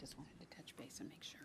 just wanted to touch base and make sure.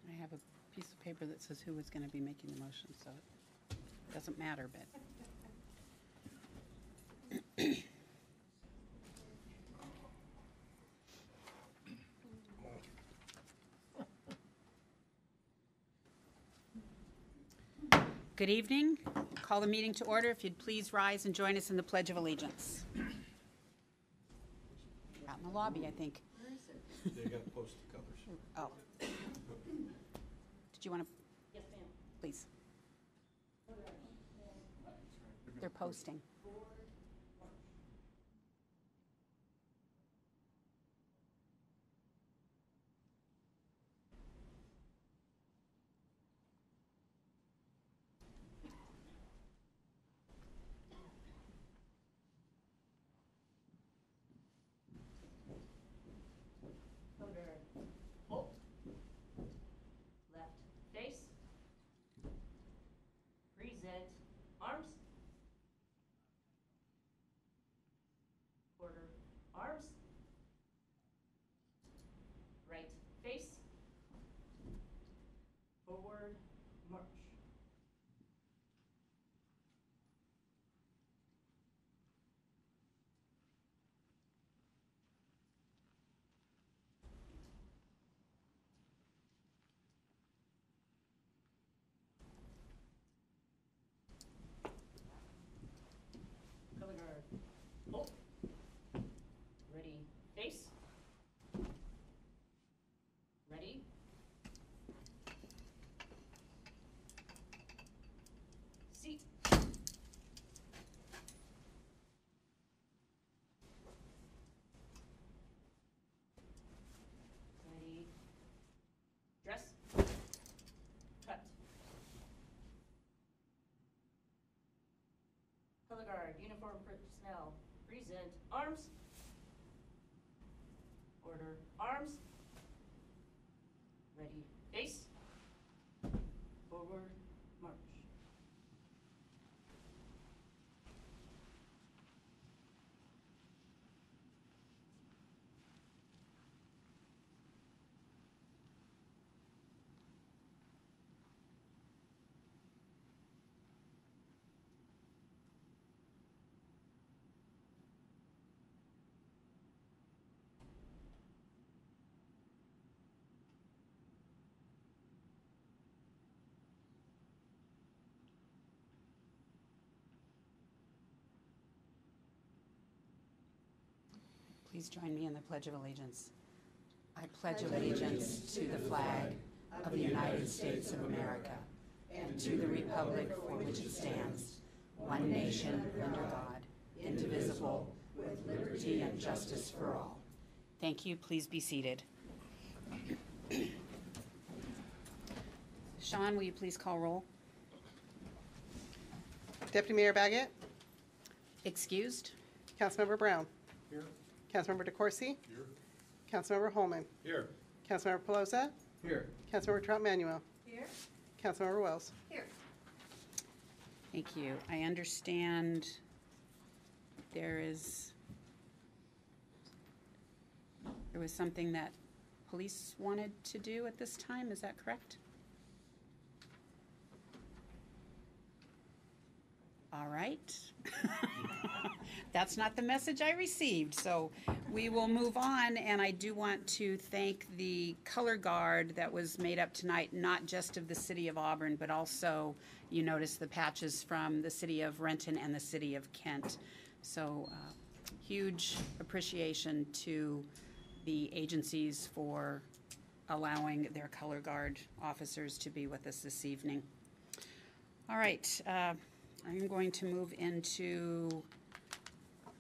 I have a piece of paper that says who was going to be making the motion, so it doesn't matter, but. Good evening. Call the meeting to order. If you'd please rise and join us in the Pledge of Allegiance. Out in the lobby, I think. They got posted colors. Oh. Did you want to? Yes, ma'am. Please. They're posting. Hold. Left face. Present arms. Quarter arms. Right face. Forward march. Color guard. Hold. Ready. Face. Ready. Seat. Ready. Dress. Cut. Color guard, uniform personnel, present arms. Order arms. Ready, face. Forward, march. Please join me in the Pledge of Allegiance. I pledge allegiance to the flag of the United States of America and to the republic for which it stands, one nation under God, indivisible, with liberty and justice for all. Thank you. Please be seated. Sean, will you please call roll? Deputy Mayor Baggett, Excused? Councilmember Brown, Here. Councilmember DeCoursey, Here. Councilmember Holman, Here. Councilmember Pelosa, Here. Councilmember Trout-Manuel, Here. Councilmember Wells. Here. Thank you. I understand there was something that police wanted to do at this time. Is that correct? All right. That's not the message I received, so we will move on. And I do want to thank the color guard that was made up tonight, not just of the city of Auburn, but also, you notice the patches from the city of Renton and the city of Kent. So huge appreciation to the agencies for allowing their color guard officers to be with us this evening. All right. I'm going to move into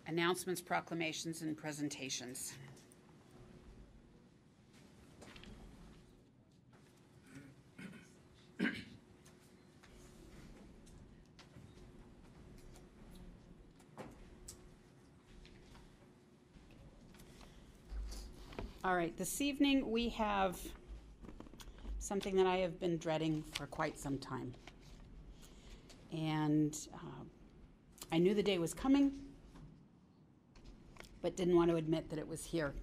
announcements, proclamations, and presentations. All right, this evening we have something that I have been dreading for quite some time. And I knew the day was coming, but didn't want to admit that it was here.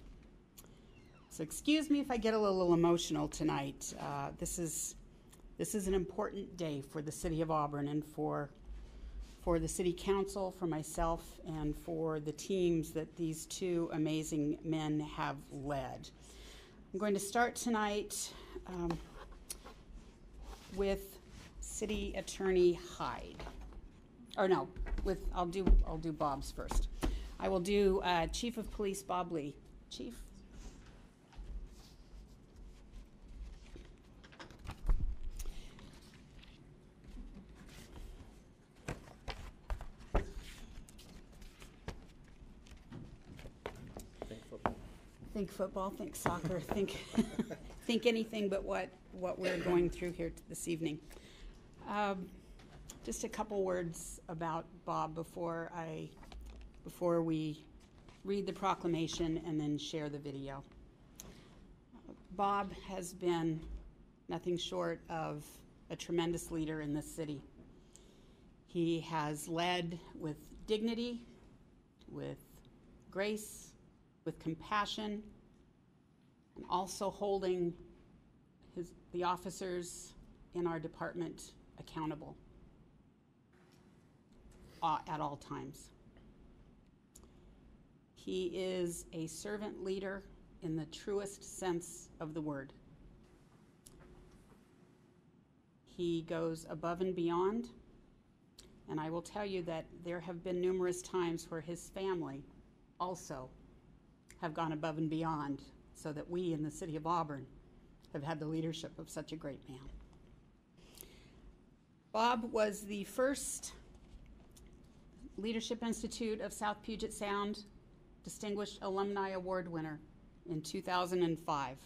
So excuse me if I get a little emotional tonight. This is an important day for the city of Auburn and for the city council, for myself, and for the teams that these two amazing men have led. I'm going to start tonight with City Attorney Hyde. Or no, I'll do Bob's first. I will do Chief of Police Bob Lee. Chief. Think football, think soccer, think anything but what we're going through here this evening. Just a couple words about Bob before we read the proclamation and then share the video. Bob has been nothing short of a tremendous leader in this city. He has led with dignity, with grace, with compassion, and also holding the officers in our department accountable at all times. He is a servant leader in the truest sense of the word. He goes above and beyond, and I will tell you that there have been numerous times where his family also have gone above and beyond so that we in the city of Auburn have had the leadership of such a great man. Bob was the first Leadership Institute of South Puget Sound Distinguished Alumni Award winner in 2005.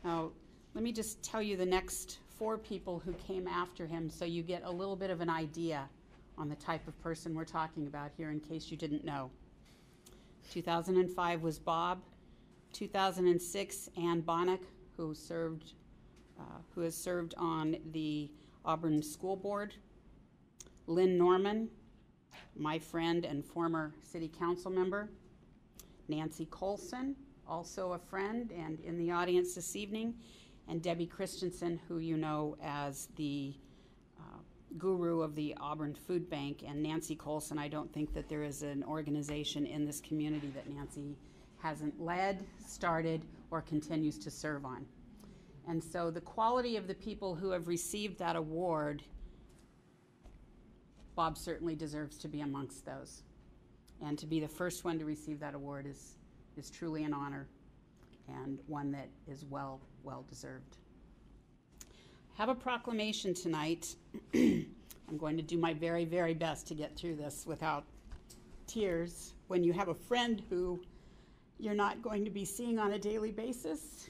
Now, let me just tell you the next 4 people who came after him so you get a little bit of an idea on the type of person we're talking about here in case you didn't know. 2005 was Bob. 2006, Ann Bonnick, who has served on the Auburn School Board. Lynn Norman, my friend and former city council member. Nancy Colson, also a friend and in the audience this evening. And Debbie Christensen, who you know as the guru of the Auburn Food Bank. And Nancy Colson, I don't think that there is an organization in this community that Nancy hasn't led, started, or continues to serve on. And so the quality of the people who have received that award, Bob certainly deserves to be amongst those. And to be the first one to receive that award is truly an honor and one that is well deserved. I have a proclamation tonight. I'm going to do my very, very best to get through this without tears. When you have a friend who you're not going to be seeing on a daily basis,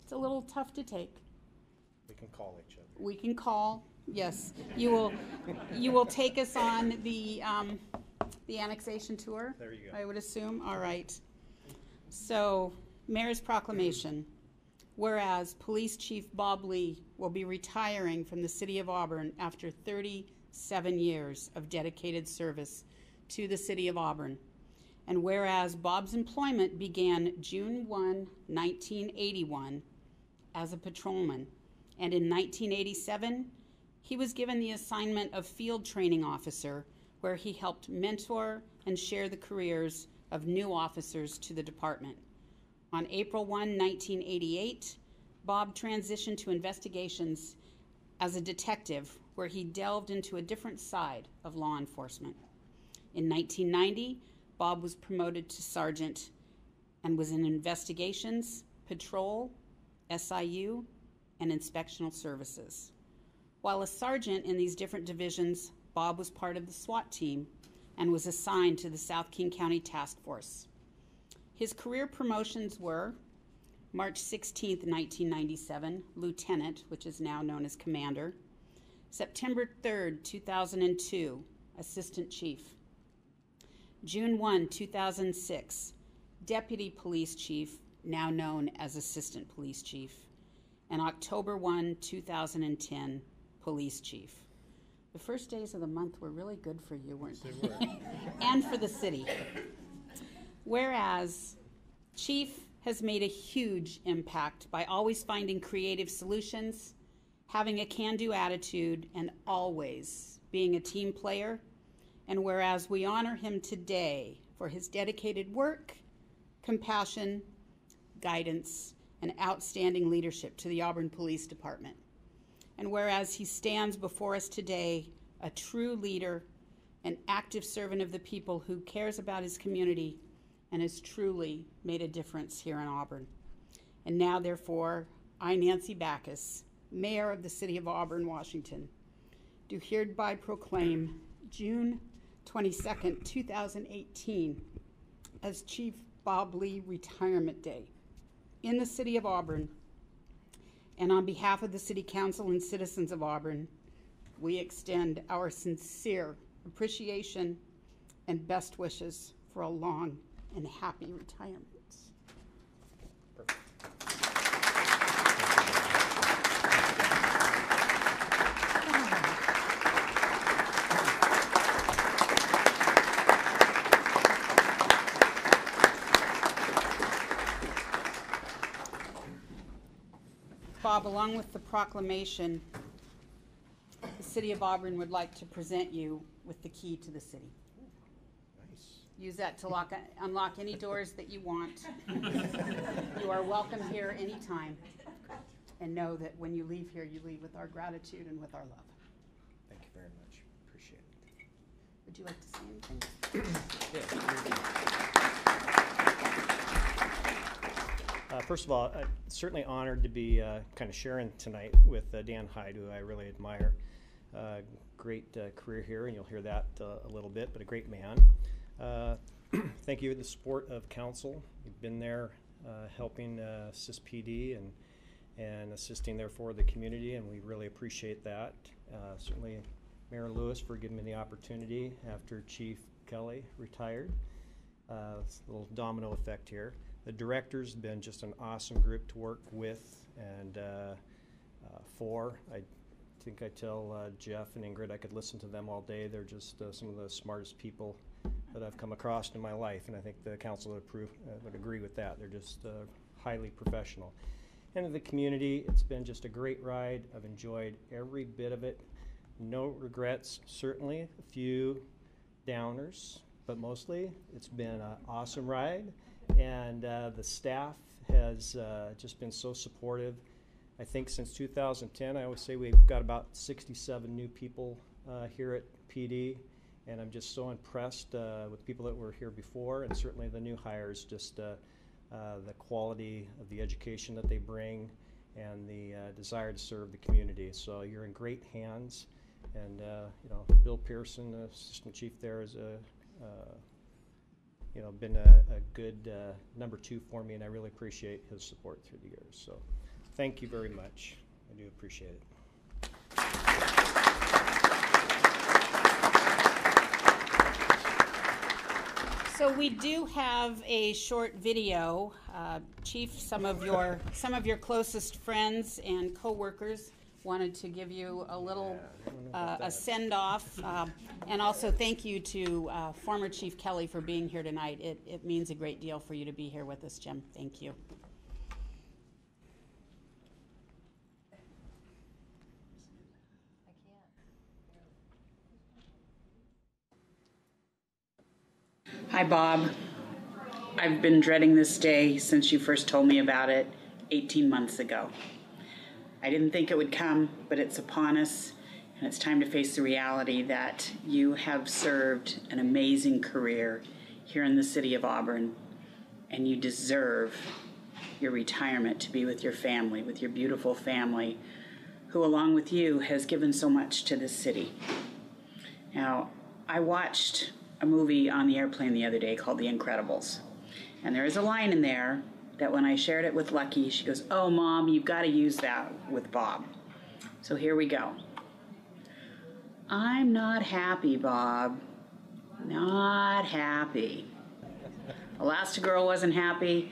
it's a little tough to take. We can call each other. We can call, yes. You will take us on the annexation tour? There you go. I would assume. All right. So, Mayor's proclamation. Whereas Police Chief Bob Lee will be retiring from the city of Auburn after 37 years of dedicated service to the city of Auburn. And whereas Bob's employment began June 1, 1981 as a patrolman, and in 1987, he was given the assignment of field training officer, where he helped mentor and share the careers of new officers to the department. On April 1, 1988, Bob transitioned to investigations as a detective, where he delved into a different side of law enforcement. In 1990, Bob was promoted to sergeant and was in investigations, patrol, SIU, and inspectional services. While a sergeant in these different divisions, Bob was part of the SWAT team and was assigned to the South King County Task Force. His career promotions were March 16, 1997, Lieutenant, which is now known as Commander. September 3, 2002, Assistant Chief. June 1, 2006, Deputy Police Chief, now known as Assistant Police Chief. And October 1, 2010, Police Chief. The first days of the month were really good for you, weren't they? They were. And for the city. Whereas Chief has made a huge impact by always finding creative solutions, having a can-do attitude, and always being a team player. And whereas we honor him today for his dedicated work, compassion, guidance, and outstanding leadership to the Auburn Police Department. And whereas he stands before us today, a true leader, an active servant of the people who cares about his community and has truly made a difference here in Auburn. And now, therefore, I, Nancy Backus, Mayor of the City of Auburn, Washington, do hereby proclaim June 22nd, 2018 as Chief Bob Lee Retirement Day in the City of Auburn. And on behalf of the City Council and citizens of Auburn, we extend our sincere appreciation and best wishes for a long and happy retirement. Bob, along with the proclamation, the City of Auburn would like to present you with the key to the city. Nice. Use that to unlock any doors that you want. You are welcome here anytime. And know that when you leave here, you leave with our gratitude and with our love. Thank you very much. Appreciate it. Would you like to say anything? First of all, certainly honored to be kind of sharing tonight with Dan Hyde, who I really admire. Great career here, and you'll hear that a little bit, but a great man. Thank you for the support of council. You've been there helping assist PD and assisting, therefore, the community, and we really appreciate that. Certainly Mayor Lewis for giving me the opportunity after Chief Kelly retired. It's a little domino effect here. The director's been just an awesome group to work with and for. I think I tell Jeff and Ingrid I could listen to them all day. They're just some of the smartest people that I've come across in my life, and I think the council would agree with that. They're just highly professional. And in the community, it's been just a great ride. I've enjoyed every bit of it. No regrets, certainly a few downers, but mostly it's been an awesome ride. And the staff has just been so supportive. I think since 2010, I always say we've got about 67 new people here at PD, and I'm just so impressed with people that were here before, and certainly the new hires, just the quality of the education that they bring and the desire to serve the community. So you're in great hands, and Bill Pearson, the assistant chief there, is been a good number two for me, and I really appreciate his support through the years. So thank you very much. I do appreciate it. So we do have a short video. Chief, some of your closest friends and co-workers wanted to give you a little a send-off, and also thank you to former Chief Kelly for being here tonight. It means a great deal for you to be here with us, Jim. Thank you. Hi, Bob. I've been dreading this day since you first told me about it 18 months ago. I didn't think it would come, but it's upon us, and it's time to face the reality that you have served an amazing career here in the city of Auburn, and you deserve your retirement to be with your family, with your beautiful family, who, along with you, has given so much to this city. Now, I watched a movie on the airplane the other day called The Incredibles. And there is a line in there that when I shared it with Lucky, she goes, "Oh, Mom, you've got to use that with Bob." So here we go. "I'm not happy, Bob. Not happy. Elastigirl wasn't happy.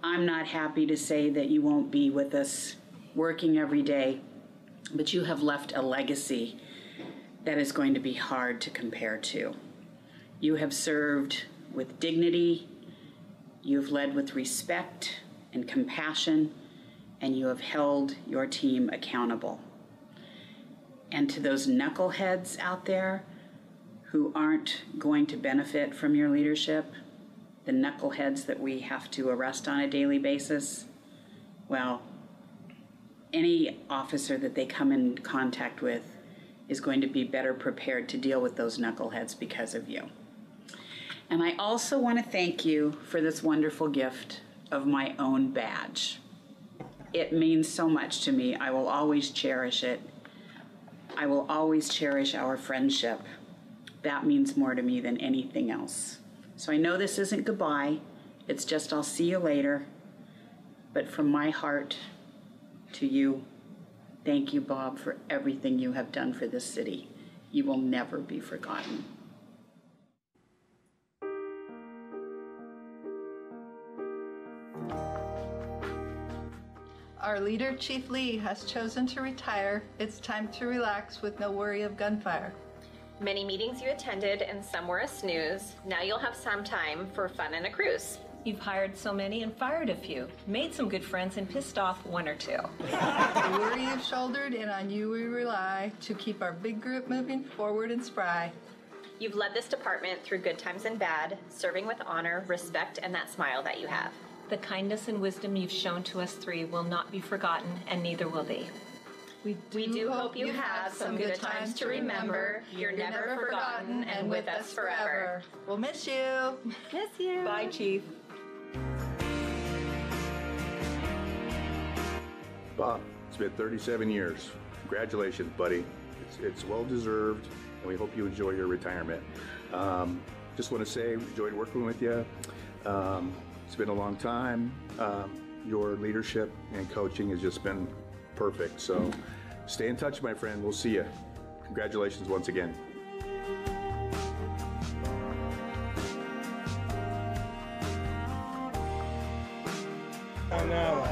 I'm not happy to say that you won't be with us working every day, but you have left a legacy that is going to be hard to compare to. You have served with dignity, you've led with respect and compassion, and you have held your team accountable. And to those knuckleheads out there who aren't going to benefit from your leadership, the knuckleheads that we have to arrest on a daily basis, well, any officer that they come in contact with is going to be better prepared to deal with those knuckleheads because of you. And I also want to thank you for this wonderful gift of my own badge. It means so much to me. I will always cherish it. I will always cherish our friendship. That means more to me than anything else. So I know this isn't goodbye. It's just I'll see you later. But from my heart to you, thank you, Bob, for everything you have done for this city. You will never be forgotten. Our leader, Chief Lee, has chosen to retire. It's time to relax with no worry of gunfire. Many meetings you attended and some were a snooze. Now you'll have some time for fun and a cruise. You've hired so many and fired a few, made some good friends and pissed off one or two. The worry you've shouldered, and on you we rely to keep our big group moving forward and spry. You've led this department through good times and bad, serving with honor, respect, and that smile that you have. The kindness and wisdom you've shown to us three will not be forgotten, and neither will they. We do hope you have some good times to remember. You're never forgotten and with us forever. We'll miss you. Miss you. Bye, Chief. Bob, it's been 37 years. Congratulations, buddy. It's well deserved, and we hope you enjoy your retirement. Just want to say, enjoyed working with you. It's been a long time. Your leadership and coaching has just been perfect. So stay in touch, my friend. We'll see you. Congratulations once again. I know.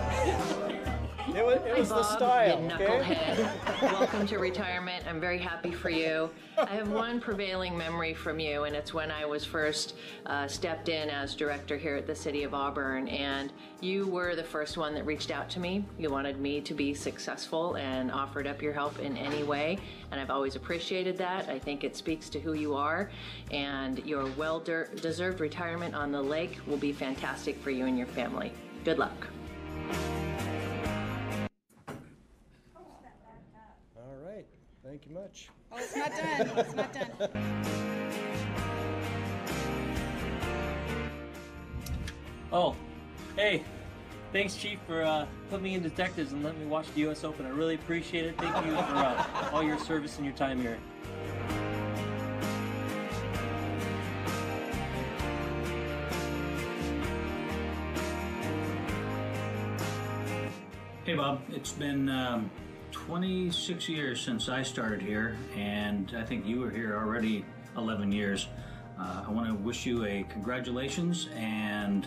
It was the style, you okay? knucklehead. Welcome to retirement. I'm very happy for you. I have one prevailing memory from you, and it's when I was first stepped in as director here at the City of Auburn, and you were the first one that reached out to me. You wanted me to be successful and offered up your help in any way, and I've always appreciated that. I think it speaks to who you are, and your well-deserved retirement on the lake will be fantastic for you and your family. Good luck. All right. Thank you much. Oh, it's not done. It's not done. Oh, hey, thanks, Chief, for putting me in detectives and letting me watch the U.S. Open. I really appreciate it. Thank you for all your service and your time here. Hey, Bob. It's been 26 years since I started here, and I think you were here already 11 years. I want to wish you a congratulations and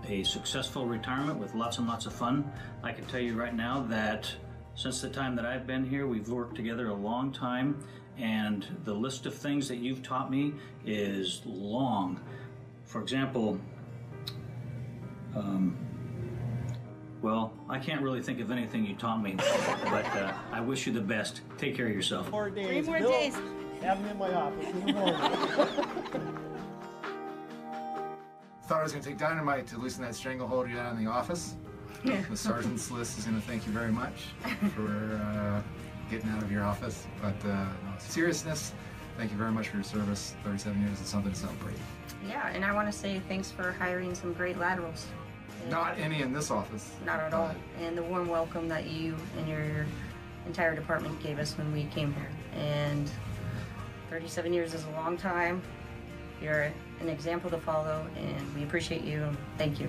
a successful retirement with lots and lots of fun. I can tell you right now that since the time that I've been here, we've worked together a long time, and the list of things that you've taught me is long. For example, well, I can't really think of anything you taught me, but I wish you the best. Take care of yourself. 4 days. 3 more Bill, days. Have me in my office in the morning. Thought I was going to take dynamite to loosen that stranglehold you had in the office. The sergeant's list is going to thank you very much for getting out of your office. But no, seriousness, thank you very much for your service. 37 years is something to celebrate. Yeah, and I want to say thanks for hiring some great laterals. Not any in this office. Not at all. And the warm welcome that you and your entire department gave us when we came here. And 37 years is a long time. You're an example to follow, and we appreciate you. Thank you.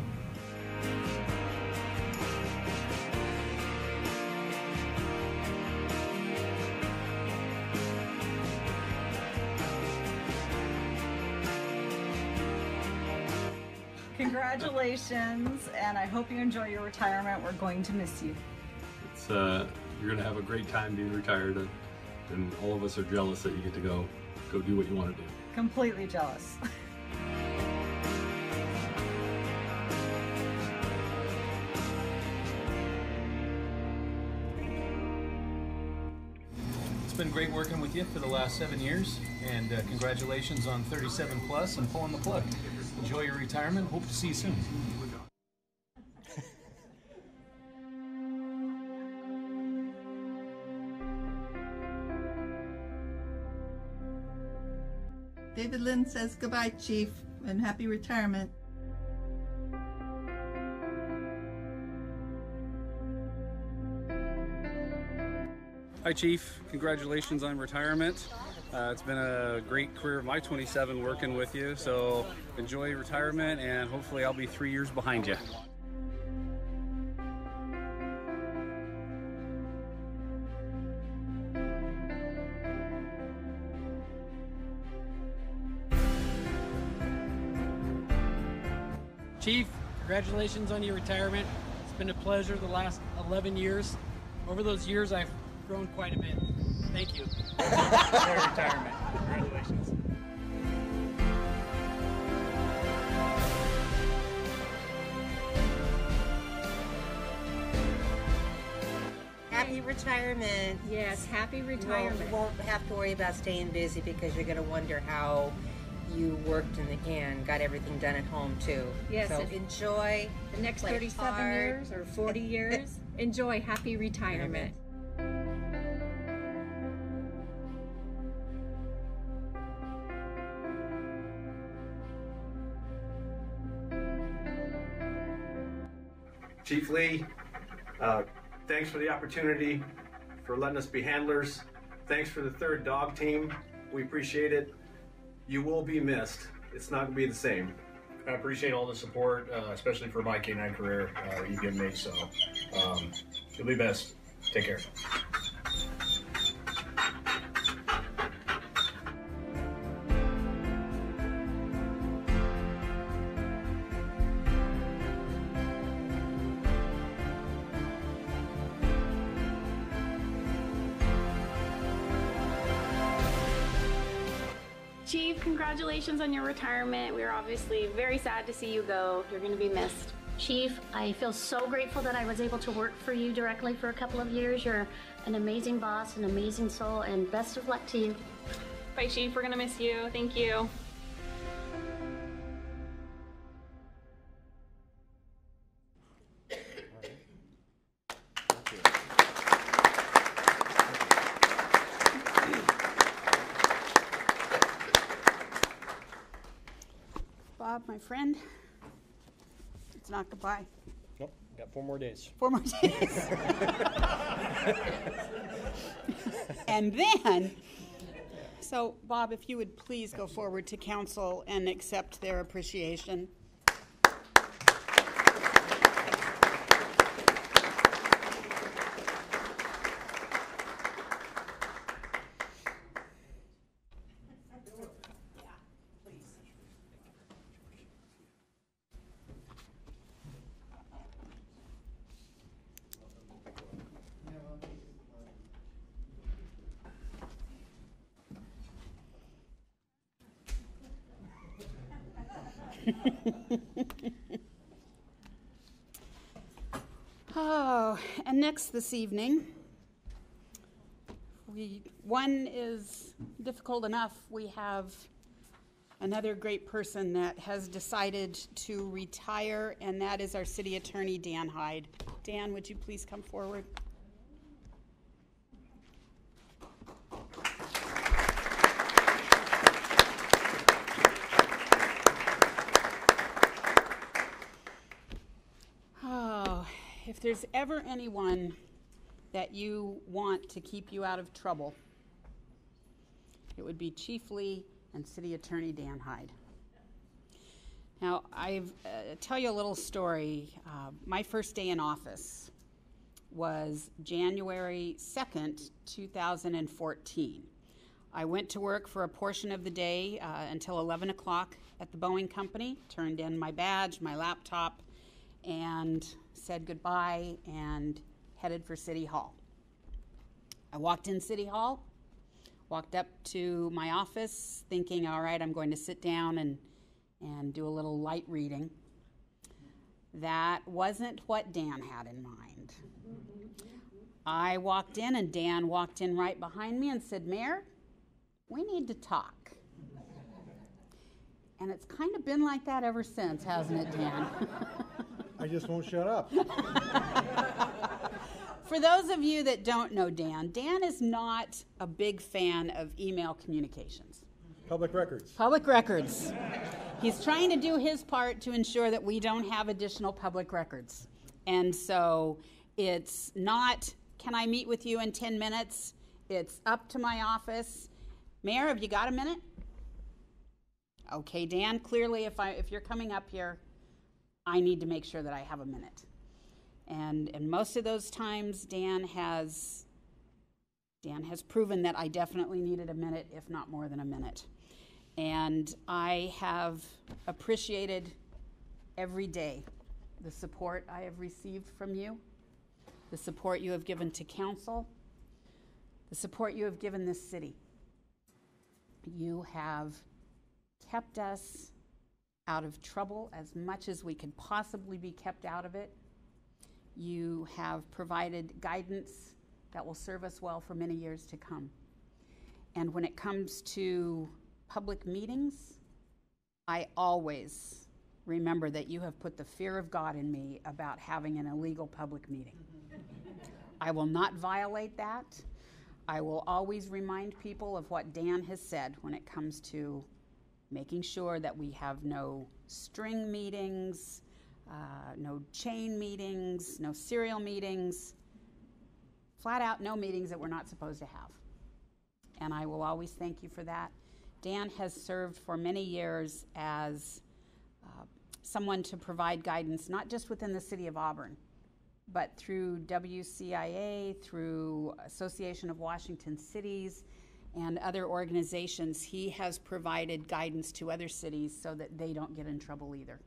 Congratulations, and I hope you enjoy your retirement. We're going to miss you. It's you're gonna have a great time being retired, and all of us are jealous that you get to go do what you want to do. Completely jealous. It's been great working with you for the last 7 years, and congratulations on 37 plus and pulling the plug. Enjoy your retirement. Hope to see you soon. David Lynn says goodbye, Chief, and happy retirement. Hi, Chief. Congratulations on retirement. It's been a great career of my 27 working with you, so enjoy retirement, and hopefully I'll be 3 years behind you. Chief, congratulations on your retirement. It's been a pleasure the last 11 years. Over those years, I've grown quite a bit. Thank you. Enjoy retirement. Congratulations. Happy retirement. Yes, happy retirement. You won't have to worry about staying busy because you're going to wonder how you worked and got everything done at home too. Yes. So enjoy The next play 37 hard. years or 40 years, enjoy happy retirement. Chief Lee, thanks for the opportunity, for letting us be handlers. Thanks for the third dog team. We appreciate it. You will be missed. It's not going to be the same. I appreciate all the support, especially for my K9 career you've given me. So you'll be best. Take care. Chief, congratulations on your retirement. We're obviously very sad to see you go. You're going to be missed. Chief, I feel so grateful that I was able to work for you directly for a couple of years. You're an amazing boss, an amazing soul, and best of luck to you. Bye, Chief. We're going to miss you. Thank you. Bob, my friend, it's not goodbye. Nope, got 4 more days. 4 more days. And then, so Bob, if you would please go forward to council and accept their appreciation. Oh, and next this evening, one is difficult enough. We have another great person that has decided to retire, and that is our city attorney, Dan Hyde. Dan, would you please come forward? If there's ever anyone that you want to keep you out of trouble, it would be Chief Lee and City Attorney Dan Hyde. Now, I've tell you a little story. My first day in office was January 2nd, 2014. I went to work for a portion of the day until 11 o'clock at the Boeing Company, turned in my badge, my laptop, and said goodbye and headed for City Hall. I walked in City Hall, walked up to my office thinking, all right, I'm going to sit down and do a little light reading. That wasn't what Dan had in mind. I walked in and Dan walked in right behind me and said, Mayor, we need to talk. And it's kind of been like that ever since, hasn't it, Dan? I just won't shut up. For those of you that don't know Dan, Dan is not a big fan of email communications. Public records. Public records. He's trying to do his part to ensure that we don't have additional public records. And so it's not, can I meet with you in 10 minutes? It's up to my office. Mayor, have you got a minute? Okay, Dan, clearly if you're coming up here, I need to make sure that I have a minute. And most of those times, Dan has proven that I definitely needed a minute, if not more than a minute. And I have appreciated every day the support I have received from you, the support you have given to council, the support you have given this city. You have kept us out of trouble as much as we could possibly be kept out of it. You have provided guidance that will serve us well for many years to come. And when it comes to public meetings, I always remember that you have put the fear of God in me about having an illegal public meeting. I will not violate that. I will always remind people of what Dan has said when it comes to making sure that we have no string meetings, no chain meetings, no serial meetings, flat out no meetings that we're not supposed to have. And I will always thank you for that. Dan has served for many years as someone to provide guidance, not just within the city of Auburn, but through WCIA, through Association of Washington Cities, and other organizations. He has provided guidance to other cities so that they don't get in trouble either.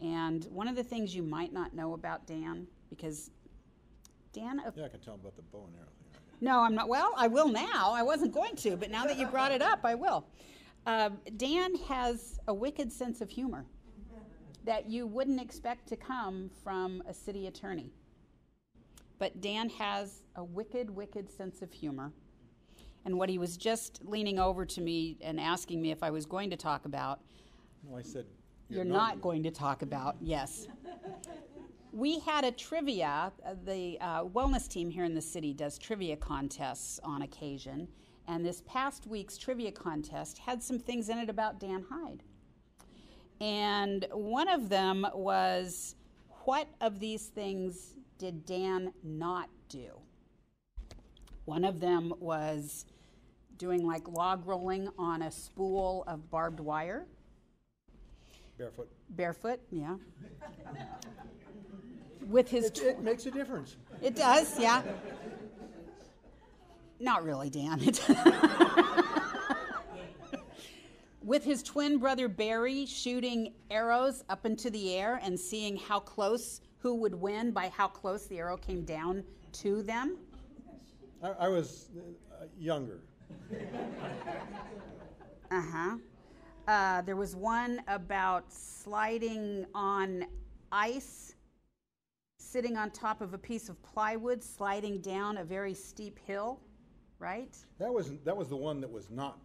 And one of the things you might not know about Dan, because Dan... Yeah, I can tell him about the bow and arrow thing. No, I'm not. Well, I will now. I wasn't going to, but now that you brought it up, I will. Dan has a wicked sense of humor that you wouldn't expect to come from a city attorney. But Dan has a wicked, wicked sense of humor. And what he was just leaning over to me and asking me if I was going to talk about. No, I said, you're not going to talk about, yes. We had a trivia, the wellness team here in the city does trivia contests on occasion, and this past week's trivia contest had some things in it about Dan Hyde. And one of them was, what of these things did Dan not do? One of them was doing like log rolling on a spool of barbed wire. Barefoot. Barefoot, yeah. With his it makes a difference. It does, yeah. Not really, Dan. With his twin brother Barry shooting arrows up into the air and seeing how close, who would win by how close the arrow came down to them. I was younger. There was one about sliding on ice, sitting on top of a piece of plywood, sliding down a very steep hill, right? That was the one that was not.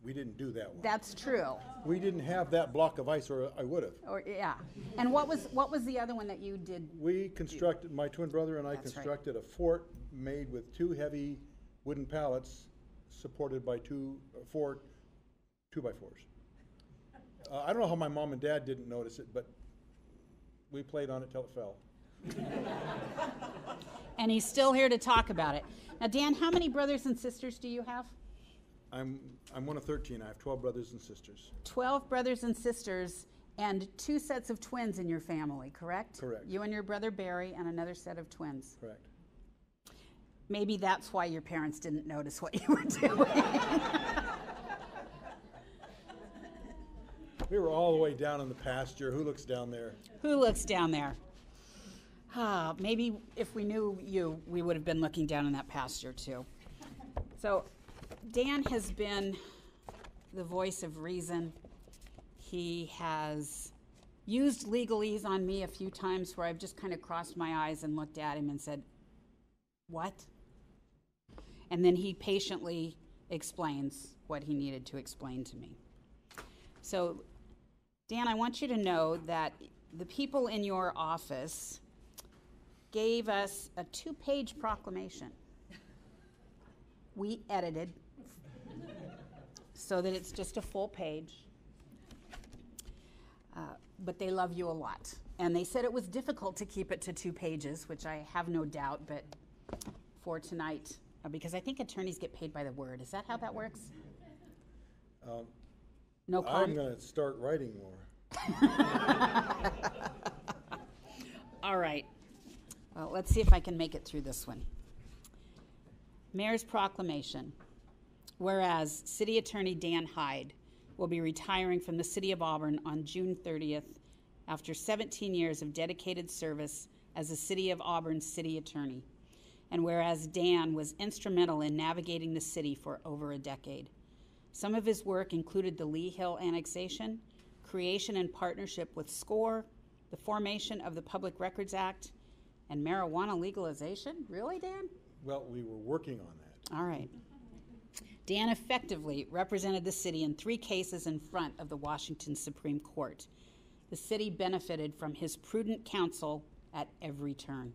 We didn't do that one. That's true. We didn't have that block of ice, or I would have. Or yeah. And what was the other one that you did? We constructed, my twin brother and I constructed a fort made with 2 heavy wooden pallets supported by 4 2x4s. I don't know how my mom and dad didn't notice it, but we played on it till it fell. And he's still here to talk about it. Now, Dan, how many brothers and sisters do you have? I'm one of 13. I have 12 brothers and sisters. 12 brothers and sisters and 2 sets of twins in your family, correct? Correct. You and your brother Barry and another set of twins. Correct. Maybe that's why your parents didn't notice what you were doing. We were all the way down in the pasture. Who looks down there? Who looks down there? Maybe if we knew you, we would have been looking down in that pasture too. So Dan has been the voice of reason. He has used legalese on me a few times where I've just kind of crossed my eyes and looked at him and said, "What?" And then he patiently explains what he needed to explain to me. So, Dan, I want you to know that the people in your office gave us a 2-page proclamation. We edited so that it's just a full page. But they love you a lot. And they said it was difficult to keep it to 2 pages, which I have no doubt, but for tonight, because I think attorneys get paid by the word. Is that how that works? No comment? I'm going to start writing more. All right. Well, let's see if I can make it through this one. Mayor's proclamation. Whereas City Attorney Dan Hyde will be retiring from the City of Auburn on June 30th after 17 years of dedicated service as the City of Auburn City Attorney. And whereas Dan was instrumental in navigating the city for over a decade. Some of his work included the Lee Hill annexation, creation and partnership with SCORE, the formation of the Public Records Act, and marijuana legalization? Really, Dan? Well, we were working on that. All right. Dan effectively represented the city in 3 cases in front of the Washington Supreme Court. The city benefited from his prudent counsel at every turn.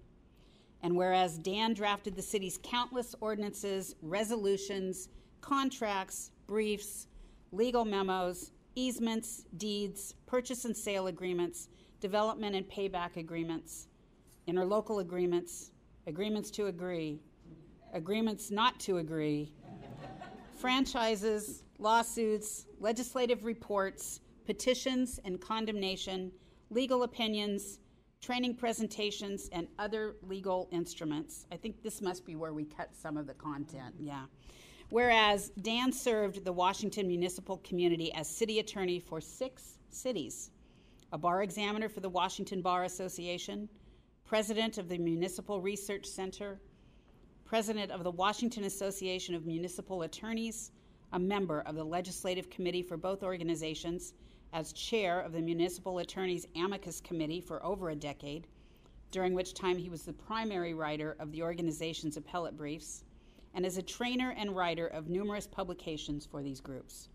And whereas Dan drafted the city's countless ordinances, resolutions, contracts, briefs, legal memos, easements, deeds, purchase and sale agreements, development and payback agreements, interlocal agreements, agreements to agree, agreements not to agree, franchises, lawsuits, legislative reports, petitions and condemnation, legal opinions, training presentations, and other legal instruments. I think this must be where we cut some of the content, yeah. Whereas Dan served the Washington municipal community as city attorney for 6 cities, a bar examiner for the Washington Bar Association, president of the Municipal Research Center, president of the Washington Association of Municipal Attorneys, a member of the Legislative Committee for both organizations, as chair of the Municipal Attorneys Amicus Committee for over a decade, during which time he was the primary writer of the organization's appellate briefs, and as a trainer and writer of numerous publications for these groups.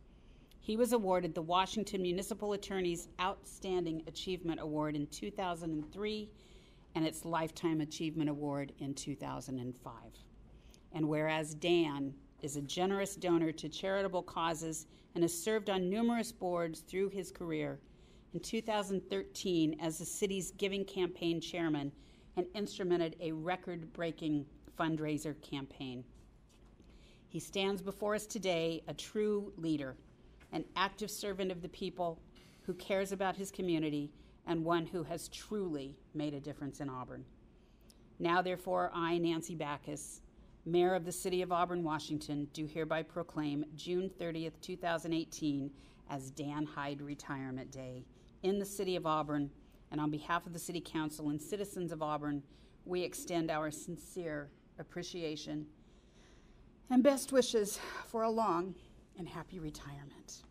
He was awarded the Washington Municipal Attorneys Outstanding Achievement Award in 2003 and its Lifetime Achievement Award in 2005. And whereas Dan is a generous donor to charitable causes and has served on numerous boards through his career, in 2013 as the city's Giving Campaign chairman and instrumented a record-breaking fundraiser campaign. He stands before us today a true leader, an active servant of the people who cares about his community, and one who has truly made a difference in Auburn. Now, therefore, I, Nancy Backus, Mayor of the City of Auburn, Washington, do hereby proclaim June 30th, 2018 as Dan Hyde Retirement Day in the City of Auburn, and on behalf of the City Council and citizens of Auburn, we extend our sincere appreciation and best wishes for a long and happy retirement.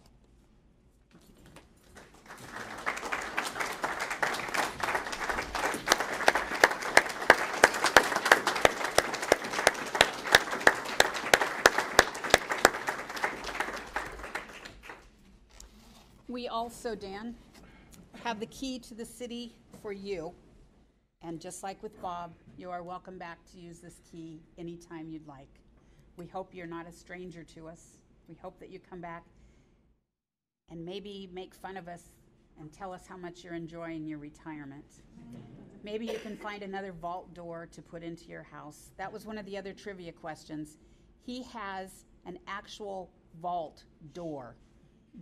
We also, Dan, have the key to the city for you. And just like with Bob, you are welcome back to use this key anytime you'd like. We hope you're not a stranger to us. We hope that you come back and maybe make fun of us and tell us how much you're enjoying your retirement. Maybe you can find another vault door to put into your house. That was one of the other trivia questions. He has an actual vault door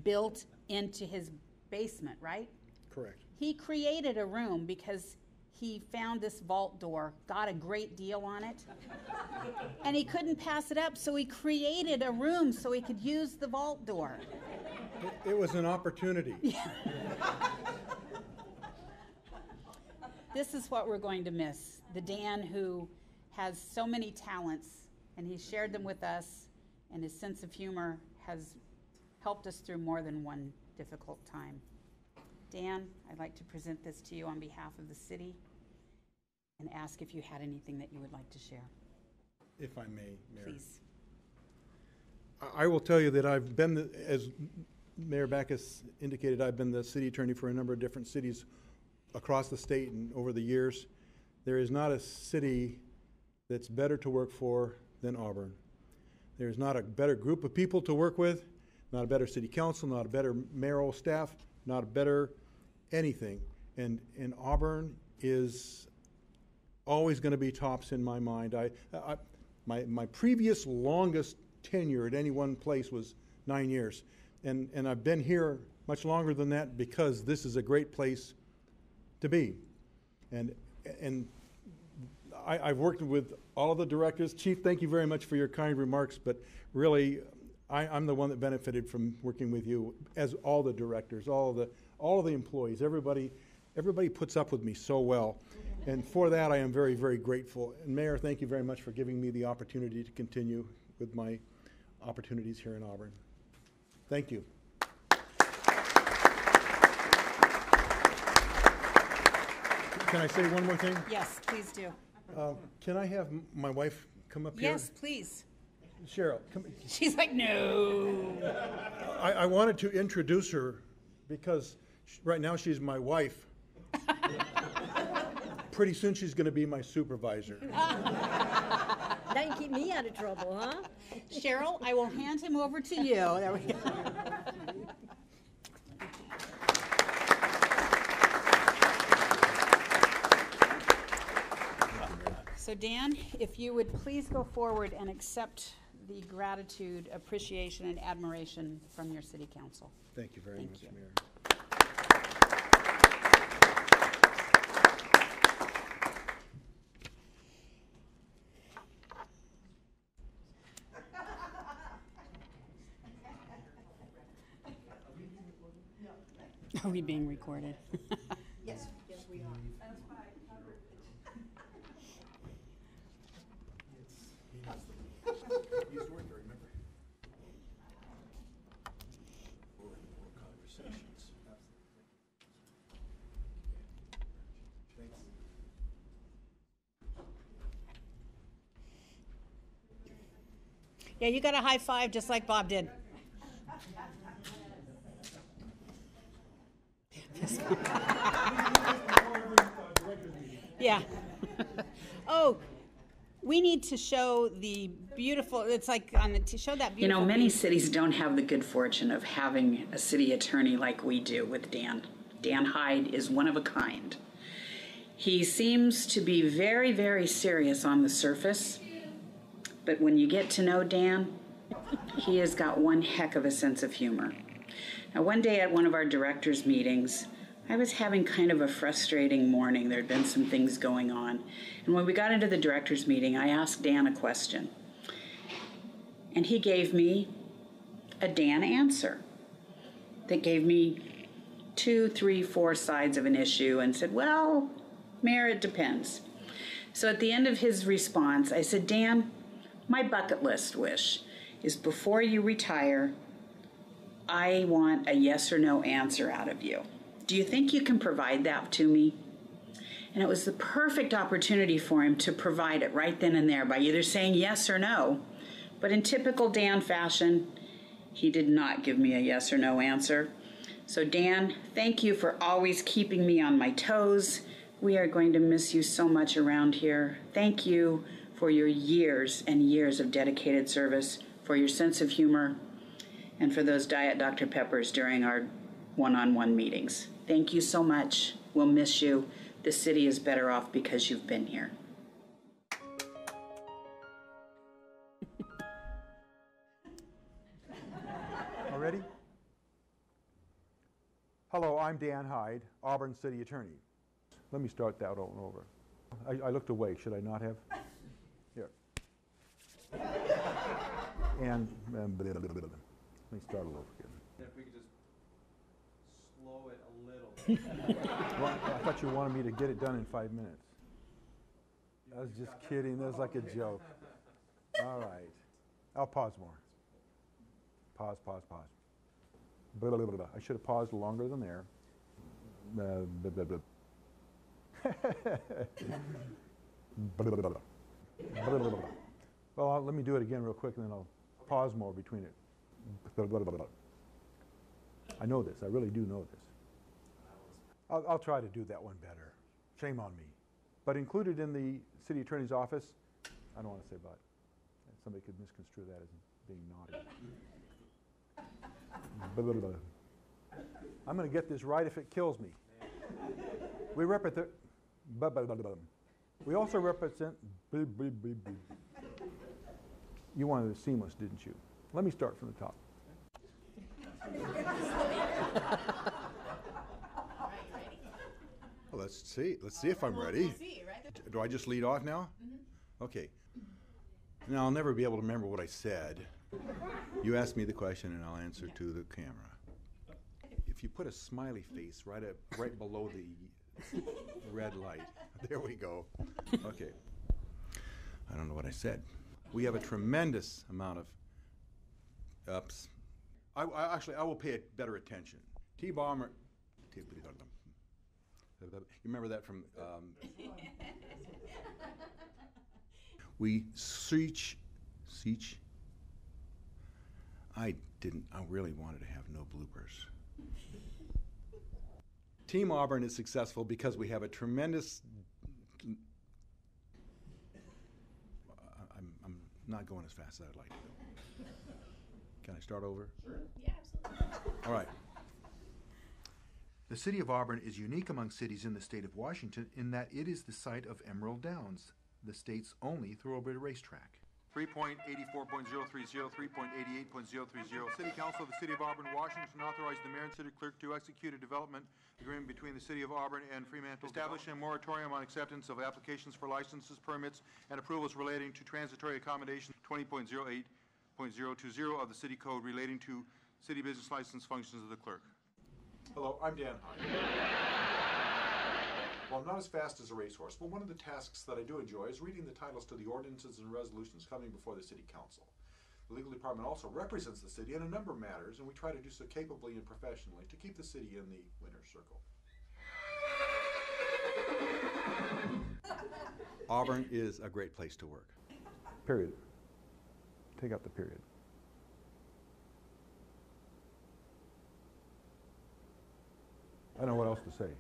built into his basement, right? Correct. He created a room because he found this vault door, got a great deal on it, and he couldn't pass it up, so he created a room so he could use the vault door. It was an opportunity. This is what we're going to miss. The Dan who has so many talents, and he shared them with us, and his sense of humor has helped us through more than one difficult time. Dan, I'd like to present this to you on behalf of the city and ask if you had anything that you would like to share. If I may, Mayor. Please. I will tell you that I've been, as Mayor Backus indicated, I've been the city attorney for a number of different cities across the state and over the years. There is not a city that's better to work for than Auburn. There's not a better group of people to work with, not a better city council, not a better mayoral staff, not a better anything. And Auburn is always going to be tops in my mind. My previous longest tenure at any one place was 9 years. And I've been here much longer than that because this is a great place to be. And I've worked with all of the directors. Chief, thank you very much for your kind remarks, but really, I'm the one that benefited from working with you, as all the directors, all of the employees, everybody puts up with me so well. And for that, I am very, very grateful. And Mayor, thank you very much for giving me the opportunity to continue with my opportunities here in Auburn. Thank you. Can I say one more thing? Yes, please do. Can I have my wife come up here? Yes, please. Cheryl, come. She's like, no. I wanted to introduce her because right now she's my wife. Pretty soon she's going to be my supervisor. That can keep me out of trouble, huh? Cheryl, I will hand him over to you. There we go. So Dan, if you would please go forward and accept the gratitude, appreciation, and admiration from your city council. Thank you very much, Mayor. Are we being recorded? Yes, yes we are. Yeah, you got a high five just like Bob did. Yeah. Oh, we need to show the beautiful, it's like on the, to show that beautiful. You know, many cities don't have the good fortune of having a city attorney like we do with Dan. Dan Hyde is one of a kind. He seems to be very, very serious on the surface, but when you get to know Dan, he has got one heck of a sense of humor. Now, one day at one of our directors' meetings, I was having kind of a frustrating morning. There had been some things going on. And when we got into the directors' meeting, I asked Dan a question. And he gave me a Dan answer that gave me 2, 3, 4 sides of an issue and said, well, Mayor, it depends. So at the end of his response, I said, Dan, my bucket list wish is before you retire, I want a yes or no answer out of you. Do you think you can provide that to me? And it was the perfect opportunity for him to provide it right then and there by either saying yes or no. But in typical Dan fashion, he did not give me a yes or no answer. So Dan, thank you for always keeping me on my toes. We are going to miss you so much around here. Thank you for your years and years of dedicated service, for your sense of humor, and for those Diet Dr. Peppers during our one-on-one meetings. Thank you so much. We'll miss you. The city is better off because you've been here. All ready? Hello, I'm Dan Hyde, Auburn City Attorney. Let me start that all over. I looked away, should I not have? Here. And let me start all over again. If we could just slow it a little. Well, I thought you wanted me to get it done in 5 minutes. I was just kidding, that was like a joke. All right, I'll pause more. Pause, pause, pause. Blah, blah, blah, blah. I should have paused longer than there. Blah, blah, blah. Blah, blah, blah. Blah, blah, blah. Well, let me do it again real quick and then I'll pause more between it. Blah, blah, blah, blah. I know this, I really do know this. I'll try to do that one better. Shame on me. But included in the city attorney's office, I don't want to say but. Somebody could misconstrue that as being naughty. Blah, blah, blah. I'm going to get this right if it kills me. We represent. Blah, blah, blah, blah. We also represent. Blah, blah, blah, blah. You wanted it seamless, didn't you? Let me start from the top. Well, let's see. Let's see if I'm ready. We'll see, right? Do I just lead off now? Okay. Now, I'll never be able to remember what I said. You ask me the question and I'll answer to the camera. If you put a smiley face right below the red light, there we go. Okay. I don't know what I said. We have a tremendous amount of ups. Actually, I will pay better attention. T-bomber. You remember that from? We seach. I really wanted to have no bloopers. Team Auburn is successful because we have a tremendous. I'm not going as fast as I'd like to go. Can I start over? Sure. Yeah, absolutely. All right. The city of Auburn is unique among cities in the state of Washington in that it is the site of Emerald Downs, the state's only thoroughbred racetrack. 3.84.030, 3.88.030. City Council of the City of Auburn, Washington authorized the mayor and city clerk to execute a development agreement between the City of Auburn and Fremantle, establishing a moratorium on acceptance of applications for licenses, permits, and approvals relating to transitory accommodation 20.08.020 of the City Code relating to city business license functions of the clerk. Hello, I'm Dan Hyde. Well, I'm not as fast as a racehorse, but one of the tasks that I do enjoy is reading the titles to the ordinances and resolutions coming before the City Council. The legal department also represents the city in a number of matters, and we try to do so capably and professionally to keep the city in the winner's circle. Auburn is a great place to work. Period. Take out the period. I don't know what else to say.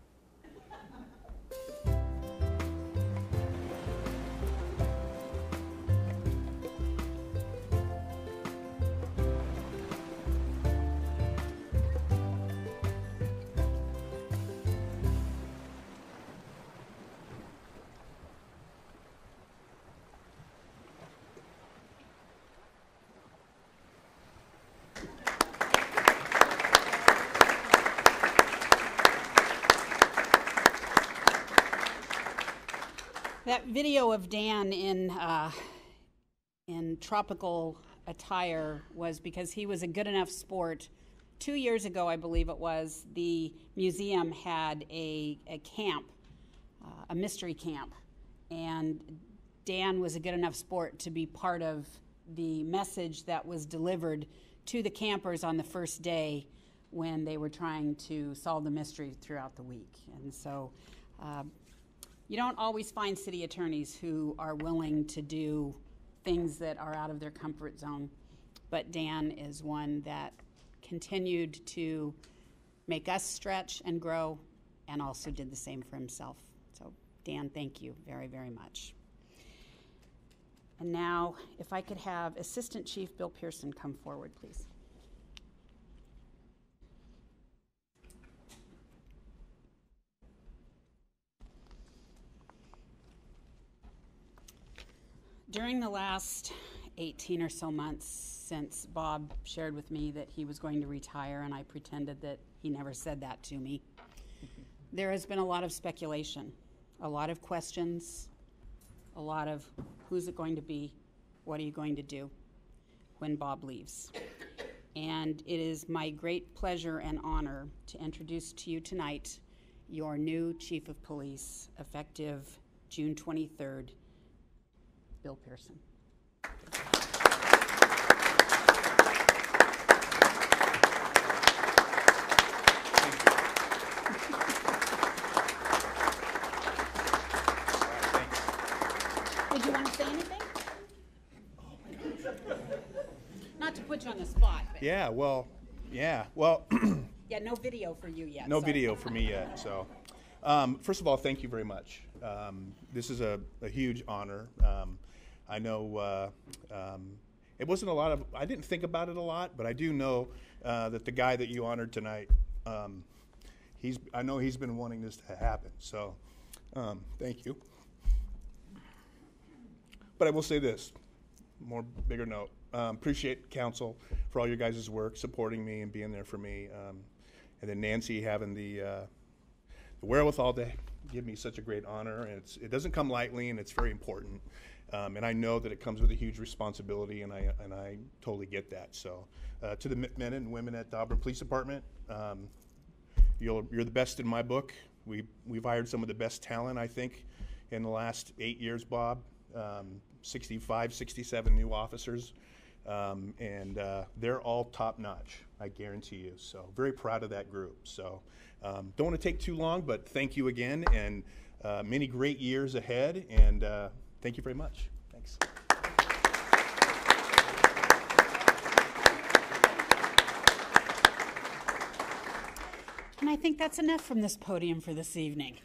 That video of Dan in tropical attire was because he was a good enough sport. 2 years ago, I believe it was, the museum had a camp, a mystery camp, and Dan was a good enough sport to be part of the message that was delivered to the campers on the first day when they were trying to solve the mystery throughout the week. And so you don't always find city attorneys who are willing to do things that are out of their comfort zone, but Dan is one that continued to make us stretch and grow and also did the same for himself. So Dan, thank you very, very much. And now, if I could have Assistant Chief Bill Pearson come forward, please. During the last 18 or so months since Bob shared with me that he was going to retire, and I pretended that he never said that to me, there has been a lot of speculation, a lot of questions, a lot of who's it going to be, what are you going to do when Bob leaves. And it is my great pleasure and honor to introduce to you tonight your new Chief of Police, effective June 23rd, Bill Pearson. Did you want to say anything? Not to put you on the spot, but Yeah, well, yeah, no video for you yet. no so. video for me yet. So, first of all, thank you very much. This is a huge honor. I know it wasn't a lot of, I didn't think about it a lot, but I do know that the guy that you honored tonight, I know he's been wanting this to happen. So, thank you. But I will say this, bigger note. Appreciate council for all your guys' work, supporting me and being there for me. And then Nancy having the wherewithal to give me such a great honor. And it doesn't come lightly, and it's very important. And I know that it comes with a huge responsibility, and I totally get that. So to the men and women at the Auburn Police Department, you're the best in my book. We've hired some of the best talent, I think, in the last 8 years, Bob. 65, 67 new officers, and they're all top notch, I guarantee you. So very proud of that group. So don't want to take too long, but thank you again, and many great years ahead, and thank you very much. Thanks. And I think that's enough from this podium for this evening.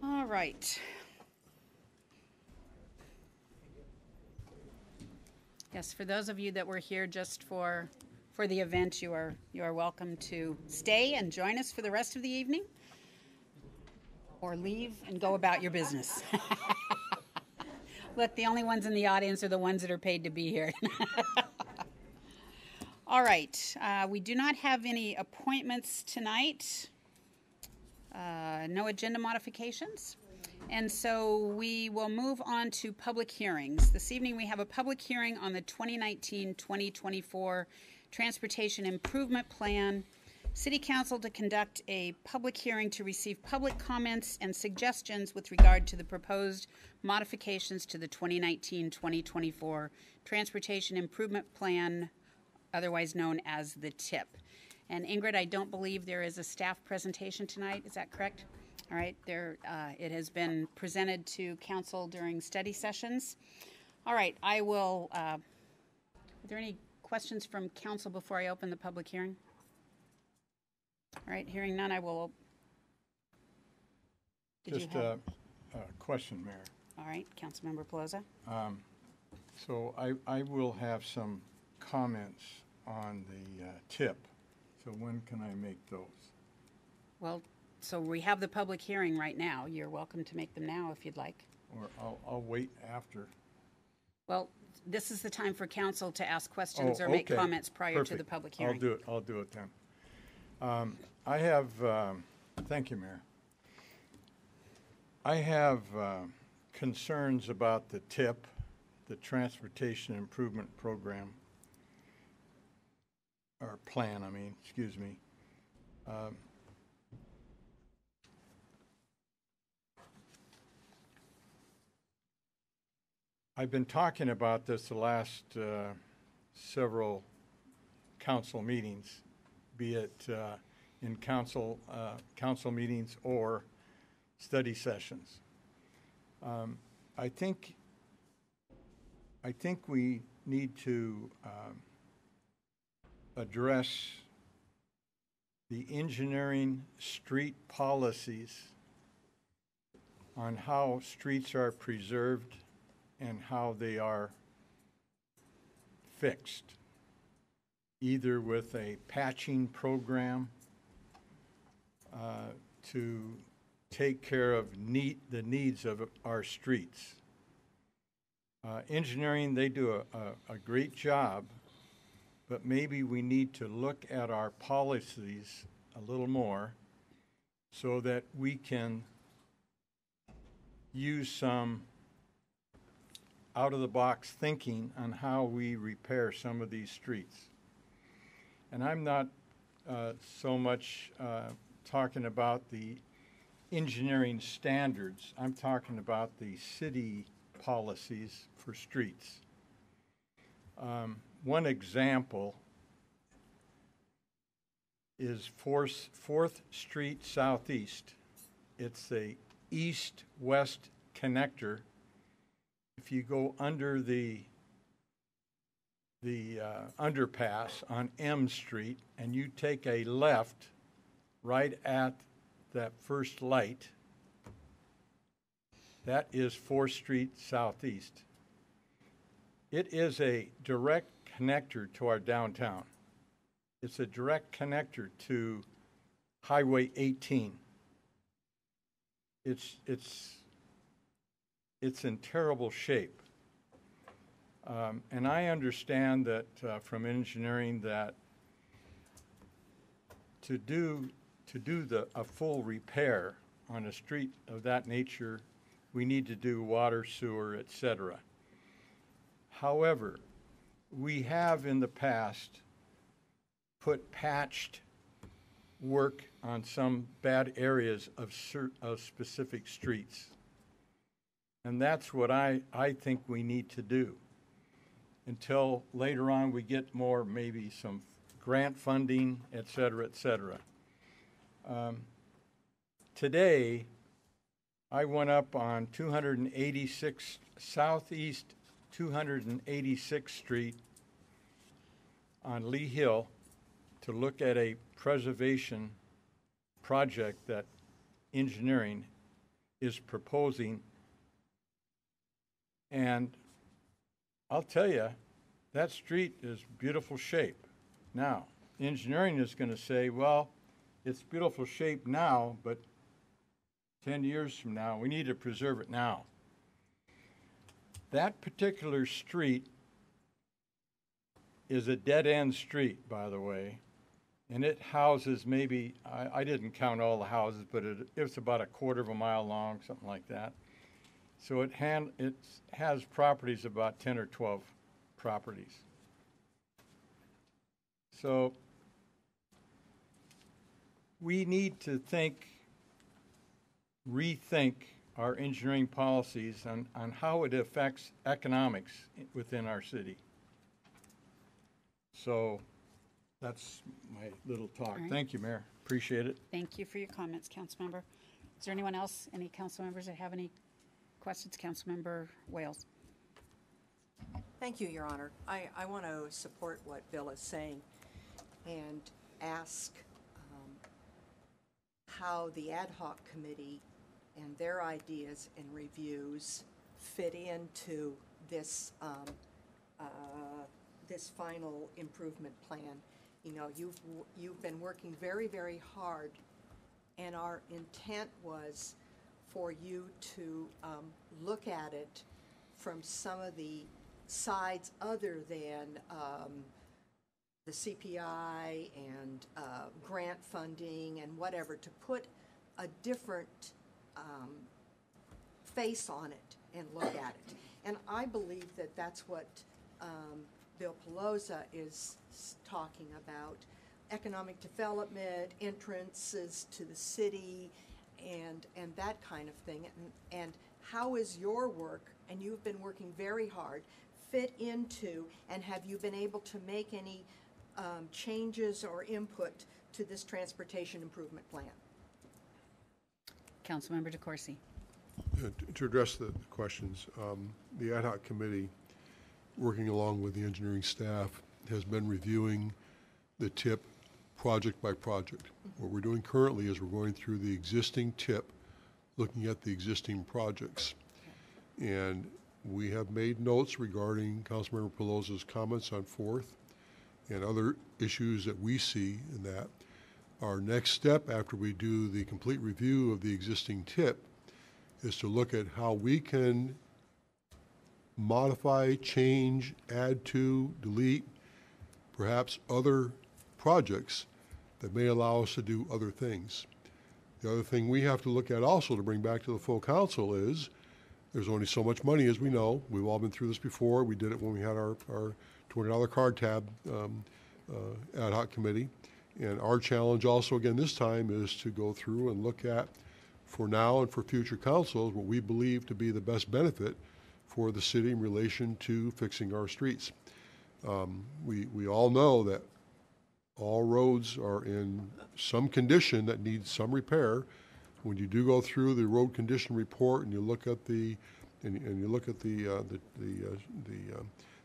All right. Yes, for those of you that were here just for the event, you are welcome to stay and join us for the rest of the evening, or leave and go about your business. Look, the only ones in the audience are the ones that are paid to be here. All right, we do not have any appointments tonight. No agenda modifications. And so we will move on to public hearings. This evening we have a public hearing on the 2019-2024 Transportation Improvement Plan. City Council to conduct a public hearing to receive public comments and suggestions with regard to the proposed modifications to the 2019-2024 Transportation Improvement Plan, otherwise known as the TIP. And Ingrid, I don't believe there is a staff presentation tonight. Is that correct? All right. It has been presented to council during study sessions. All right. I will. Are there any questions from council before I open the public hearing? All right. Hearing none, I will. Just a question, Mayor. All right. Councilmember Pelosi. So I will have some comments on the TIP. So when can I make those? Well, so we have the public hearing right now. You're welcome to make them now if you'd like. Or I'll wait after. Well, this is the time for council to ask questions or make comments prior to the public hearing. I'll do it then. I have, thank you, Mayor. I have concerns about the TIP, the Transportation Improvement Program. Or plan, excuse me. I've been talking about this the last several council meetings, be it in council meetings or study sessions. I think we need to address the engineering street policies on how streets are preserved and how they are fixed, either with a patching program to take care of the needs of our streets. Engineering, they do a great job, but maybe we need to look at our policies a little more so that we can use some out-of-the-box thinking on how we repair some of these streets. And I'm not so much talking about the engineering standards. I'm talking about the city policies for streets. One example is 4th Street Southeast. It's a east-west connector. If you go under the underpass on M Street and you take a left right at that first light, that is 4th Street Southeast. It is a direct connector to our downtown. It's a direct connector to Highway 18. It's in terrible shape. And I understand that from engineering that to do a full repair on a street of that nature, we need to do water, sewer, etc. However, we have in the past put patched work on some bad areas of specific streets. And that's what I think we need to do until later on we get more, maybe some grant funding, et cetera, et cetera. Today, I went up on 286 Southeast 286th Street on Lee Hill to look at a preservation project that engineering is proposing. And I'll tell you, that street is beautiful shape. Now, engineering is going to say, well, it's beautiful shape now, but 10 years from now, we need to preserve it now. That particular street is a dead-end street, by the way, and it houses maybe, I didn't count all the houses, but it's about a quarter of a mile long, something like that. So it has properties, about 10 or 12 properties. So we need to rethink our engineering policies on how it affects economics within our city. So that's my little talk. Right. Thank you, Mayor. Appreciate it. Thank you for your comments, Councilmember. Is there anyone else, any council members that have any questions? Councilmember Wales. Thank you, Your Honor. I want to support what Bill is saying and ask how the ad hoc committee and their ideas and reviews fit into this this final improvement plan. You know, you've been working very, very hard, and our intent was for you to look at it from some of the sides other than the CPI and grant funding and whatever, to put a different face on it and look at it. And I believe that that's what Bill Pelosa is talking about: economic development, entrances to the city, and that kind of thing. And how is your work, and you've been working very hard, fit into, and have you been able to make any changes or input to this transportation improvement plan? Councilmember DeCoursey. To address the questions, the ad hoc committee, working along with the engineering staff, has been reviewing the tip project by project. What we're doing currently is we're going through the existing tip, looking at the existing projects. And we have made notes regarding Councilmember Pelosa's comments on 4th and other issues that we see in that. Our next step after we do the complete review of the existing tip is to look at how we can modify, change, add to, delete, perhaps other projects that may allow us to do other things. The other thing we have to look at also to bring back to the full council is there's only so much money, as we know. We've all been through this before. We did it when we had our $200 card tab ad hoc committee. And our challenge also again this time is to go through and look at, for now and for future councils, what we believe to be the best benefit for the city in relation to fixing our streets. We all know that all roads are in some condition that needs some repair. When you do go through the road condition report and you look at the the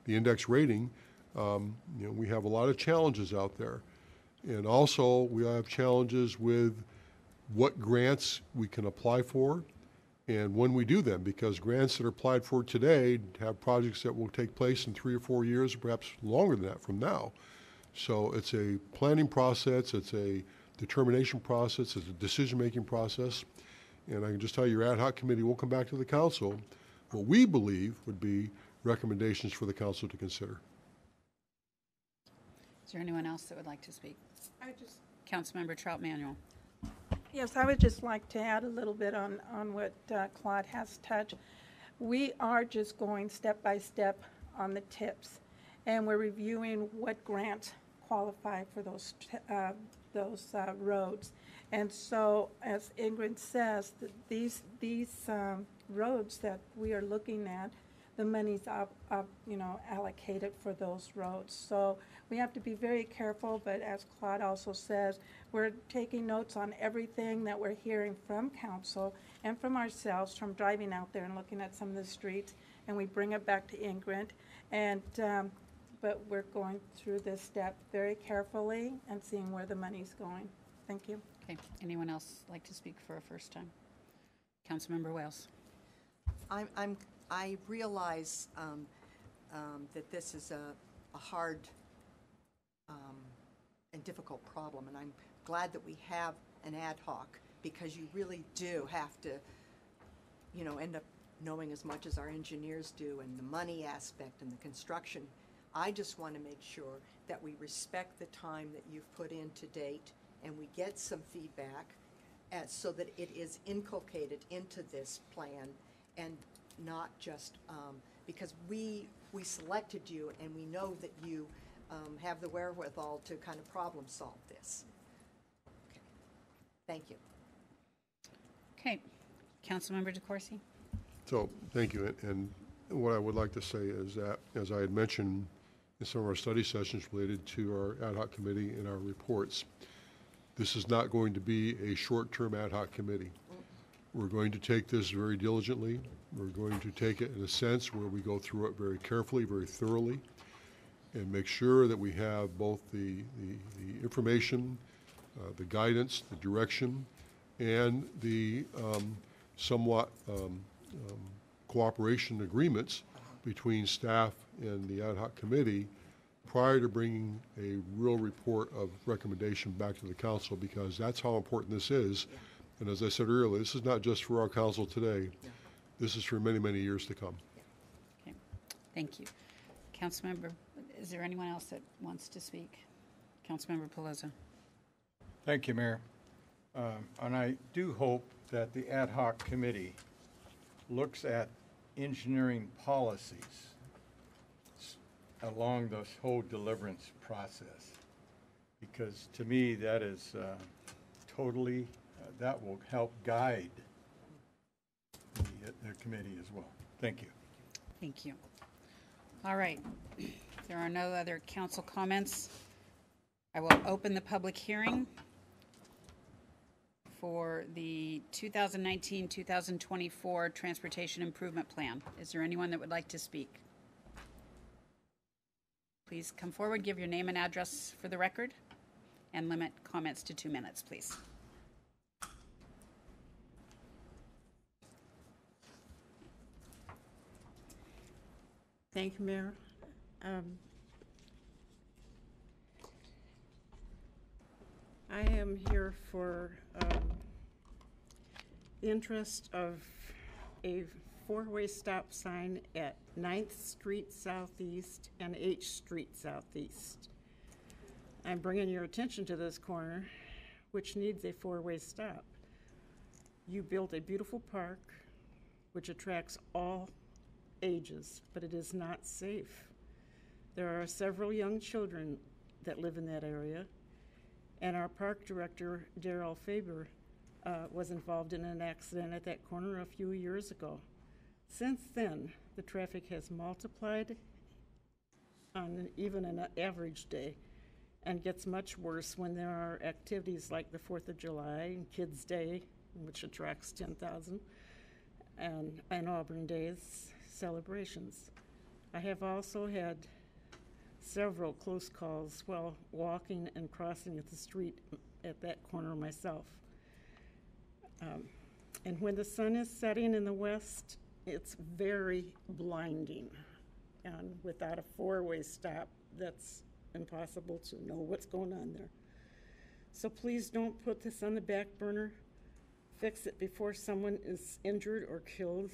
index rating, we have a lot of challenges out there, and also we have challenges with what grants we can apply for and when we do them, because grants that are applied for today have projects that will take place in 3 or 4 years, perhaps longer than that from now. So it's a planning process, it's a determination process, it's a decision-making process, and I can just tell you your ad hoc committee will come back to the council what we believe would be recommendations for the council to consider. Is there anyone else that would like to speak? Councilmember Trout Manuel. Yes, I would just like to add a little bit on what Claude has touched. We are just going step by step on the tips, and we're reviewing what grants qualify for those roads. And so, as Ingrid says, these roads that we are looking at, the money's allocated for those roads. So we have to be very careful, but as Claude also says, we're taking notes on everything that we're hearing from council and from ourselves from driving out there and looking at some of the streets, and we bring it back to Ingrid. And but we're going through this step very carefully and seeing where the money's going. Thank you. Okay. Anyone else like to speak for a first time? Councilmember Wales. I realize that this is a hard and difficult problem, and I'm glad that we have an ad hoc, because you really do have to, end up knowing as much as our engineers do, and the money aspect and the construction. I just want to make sure that we respect the time that you've put in to date, and we get some feedback so that it is inculcated into this plan, and not just because we selected you and we know that you have the wherewithal to kind of problem solve this. Okay. Thank you. Okay. Councilmember DeCoursey. So thank you. And what I would like to say is that, as I had mentioned in some of our study sessions related to our ad hoc committee and our reports, this is not going to be a short-term ad hoc committee. We're going to take this very diligently. We're going to take it in a sense where we go through it very carefully, very thoroughly, and make sure that we have both the information, the guidance, the direction, and the somewhat cooperation agreements between staff and the ad hoc committee prior to bringing a real report of recommendation back to the council, because that's how important this is. Yeah. And as I said earlier, this is not just for our council today. Yeah. This is for many, many years to come. Yeah. Okay. Thank you. Councilmember, is there anyone else that wants to speak? Councilmember Pelosa. Thank you, Mayor. And I do hope that the ad hoc committee looks at engineering policies along this whole deliverance process, because to me that is totally, that will help guide the committee as well. Thank you. Thank you. All right. If there are no other council comments, I will open the public hearing for the 2019-2024 Transportation Improvement Plan. Is there anyone that would like to speak? Please come forward, give your name and address for the record, and limit comments to 2 minutes, please. Thank you, Mayor. I am here for the interest of a four-way stop sign at 9th Street Southeast and H Street Southeast. I'm bringing your attention to this corner, which needs a four-way stop. You built a beautiful park, which attracts all ages, but it is not safe. There are several young children that live in that area, and our park director, Darrell Faber, was involved in an accident at that corner a few years ago. Since then, the traffic has multiplied on even an average day and gets much worse when there are activities like the 4th of July and Kids Day, which attracts 10,000, and Auburn Days celebrations. I have also had several close calls while walking and crossing at the street at that corner myself. And when the sun is setting in the west, it's very blinding. And without a four-way stop, that's impossible to know what's going on there. So please don't put this on the back burner. Fix it before someone is injured or killed.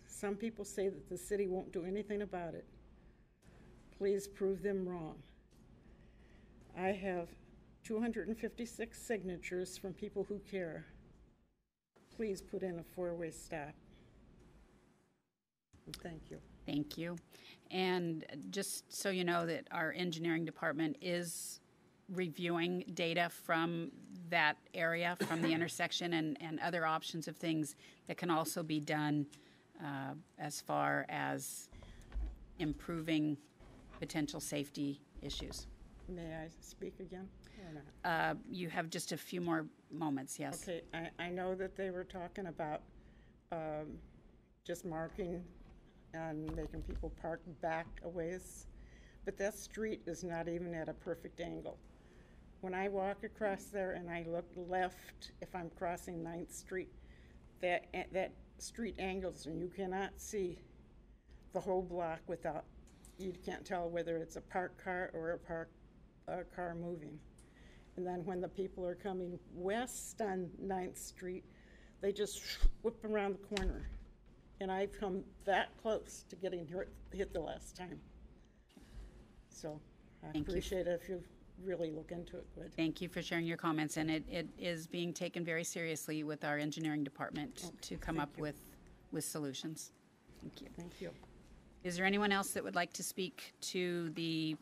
Some people say that the city won't do anything about it. Please prove them wrong. I have 256 signatures from people who care. Please put in a four-way stop. And thank you. Thank you. And just so you know that our engineering department is reviewing data from that area, from the intersection, and other options of things that can also be done as far as improving potential safety issues. May I speak again or not? You have just a few more moments, yes. Okay, I know that they were talking about just marking and making people park back a ways, but that street is not even at a perfect angle. When I walk across there and I look left, if I'm crossing 9th Street, that street angles and you cannot see the whole block without, you can't tell whether it's a parked car or a car moving. And then when the people are coming west on 9th Street, they just whip around the corner. And I've come that close to getting hit the last time. So I appreciate it if you really look into it good. Thank you for sharing your comments, and it is being taken very seriously with our engineering department to come up with solutions. Thank you. Thank you. Is there anyone else that would like to speak to the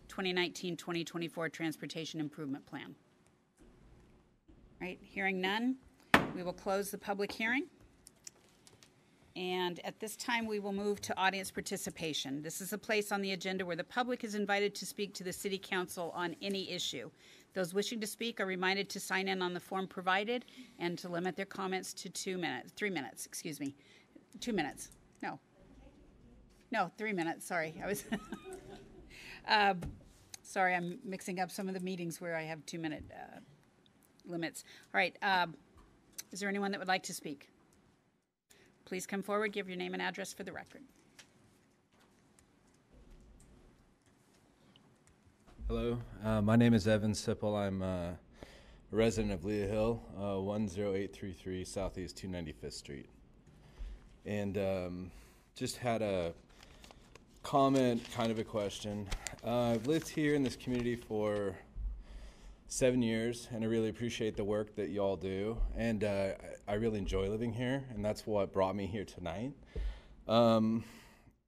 2019-2024 Transportation Improvement Plan? Right, hearing none, we will close the public hearing. And at this time, we will move to audience participation. This is a place on the agenda where the public is invited to speak to the City Council on any issue. Those wishing to speak are reminded to sign in on the form provided and to limit their comments to 3 minutes, excuse me. 2 minutes, no, 3 minutes, sorry. I was, sorry, I'm mixing up some of the meetings where I have 2-minute limits. All right, is there anyone that would like to speak? Please come forward, give your name and address for the record. Hello, my name is Evan Sipple. I'm a resident of Lea Hill, 10833 Southeast 295th Street. And just had a comment, kind of a question. I've lived here in this community for 7 years, and I really appreciate the work that you all do, and I really enjoy living here, and that's what brought me here tonight.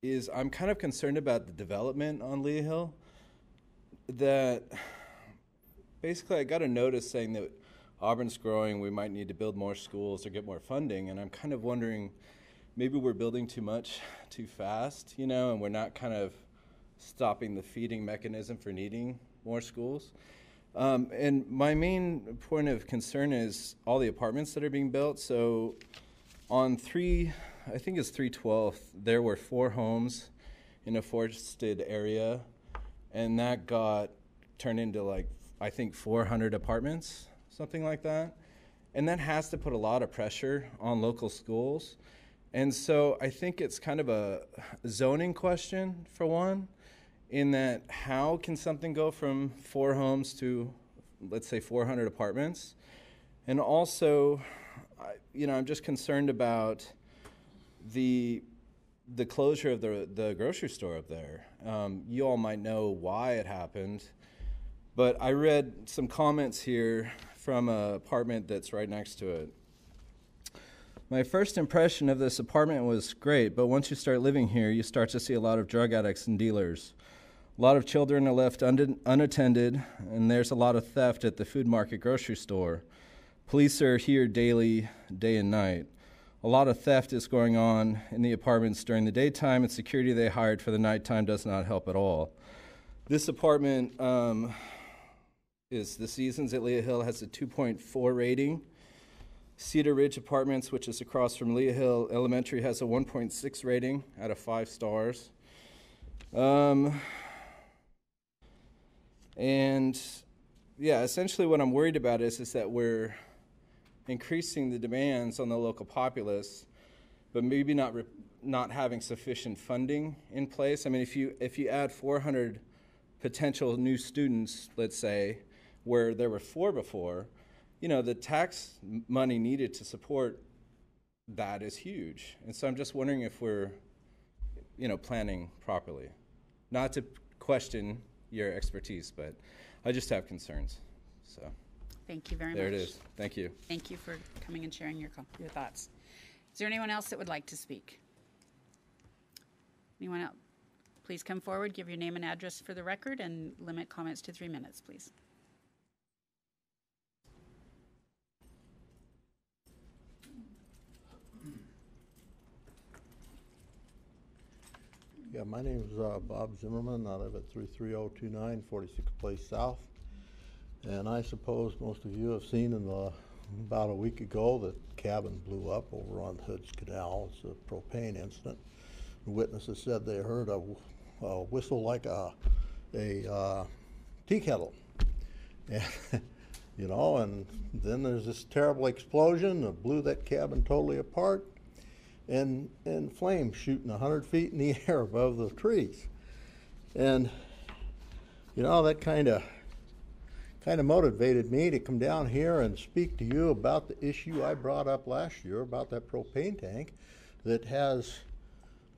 Is I'm kind of concerned about the development on Lea Hill. That basically I got a notice saying that Auburn's growing, we might need to build more schools or get more funding, and I'm kind of wondering, maybe we're building too much too fast, you know, and we're not kind of stopping the feeding mechanism for needing more schools. And my main point of concern is all the apartments that are being built. So on I think it's 312th, there were 4 homes in a forested area, and that got turned into like, I think 400 apartments, something like that. And that has to put a lot of pressure on local schools. And so I think it's kind of a zoning question, for one, in that how can something go from 4 homes to, let's say, 400 apartments? And also, I'm just concerned about the closure of the grocery store up there. You all might know why it happened, but I read some comments here from an apartment that's right next to it. My first impression of this apartment was great, but once you start living here, you start to see a lot of drug addicts and dealers. A lot of children are left unattended, and there's a lot of theft at the food market grocery store. Police are here daily, day and night. A lot of theft is going on in the apartments during the daytime, and security they hired for the nighttime does not help at all. This apartment is the Seasons at Leah Hill, has a 2.4 rating. Cedar Ridge Apartments, which is across from Leah Hill Elementary, has a 1.6 rating out of 5 stars. And yeah, essentially what I'm worried about is that we're increasing the demands on the local populace, but maybe not having sufficient funding in place. I mean, if you add 400 potential new students, let's say, where there were 4 before, the tax money needed to support that is huge. And so I'm just wondering if we're, planning properly. Not to question your expertise, but I just have concerns. So Thank you very much. there it is. Thank you. Thank you for coming and sharing your thoughts. Is there anyone else that would like to speak? Anyone else? Please come forward, give your name and address for the record, and limit comments to 3 minutes, please. Yeah, my name is Bob Zimmerman. I live at 33029 46th Place South. And I suppose most of you have seen about a week ago that cabin blew up over on Hood's Canal. It's a propane incident. The witnesses said they heard a whistle like a tea kettle. And, and then there's this terrible explosion that blew that cabin totally apart. And flames shooting 100 feet in the air above the trees. And, that kind of motivated me to come down here and speak to you about the issue I brought up last year about that propane tank that has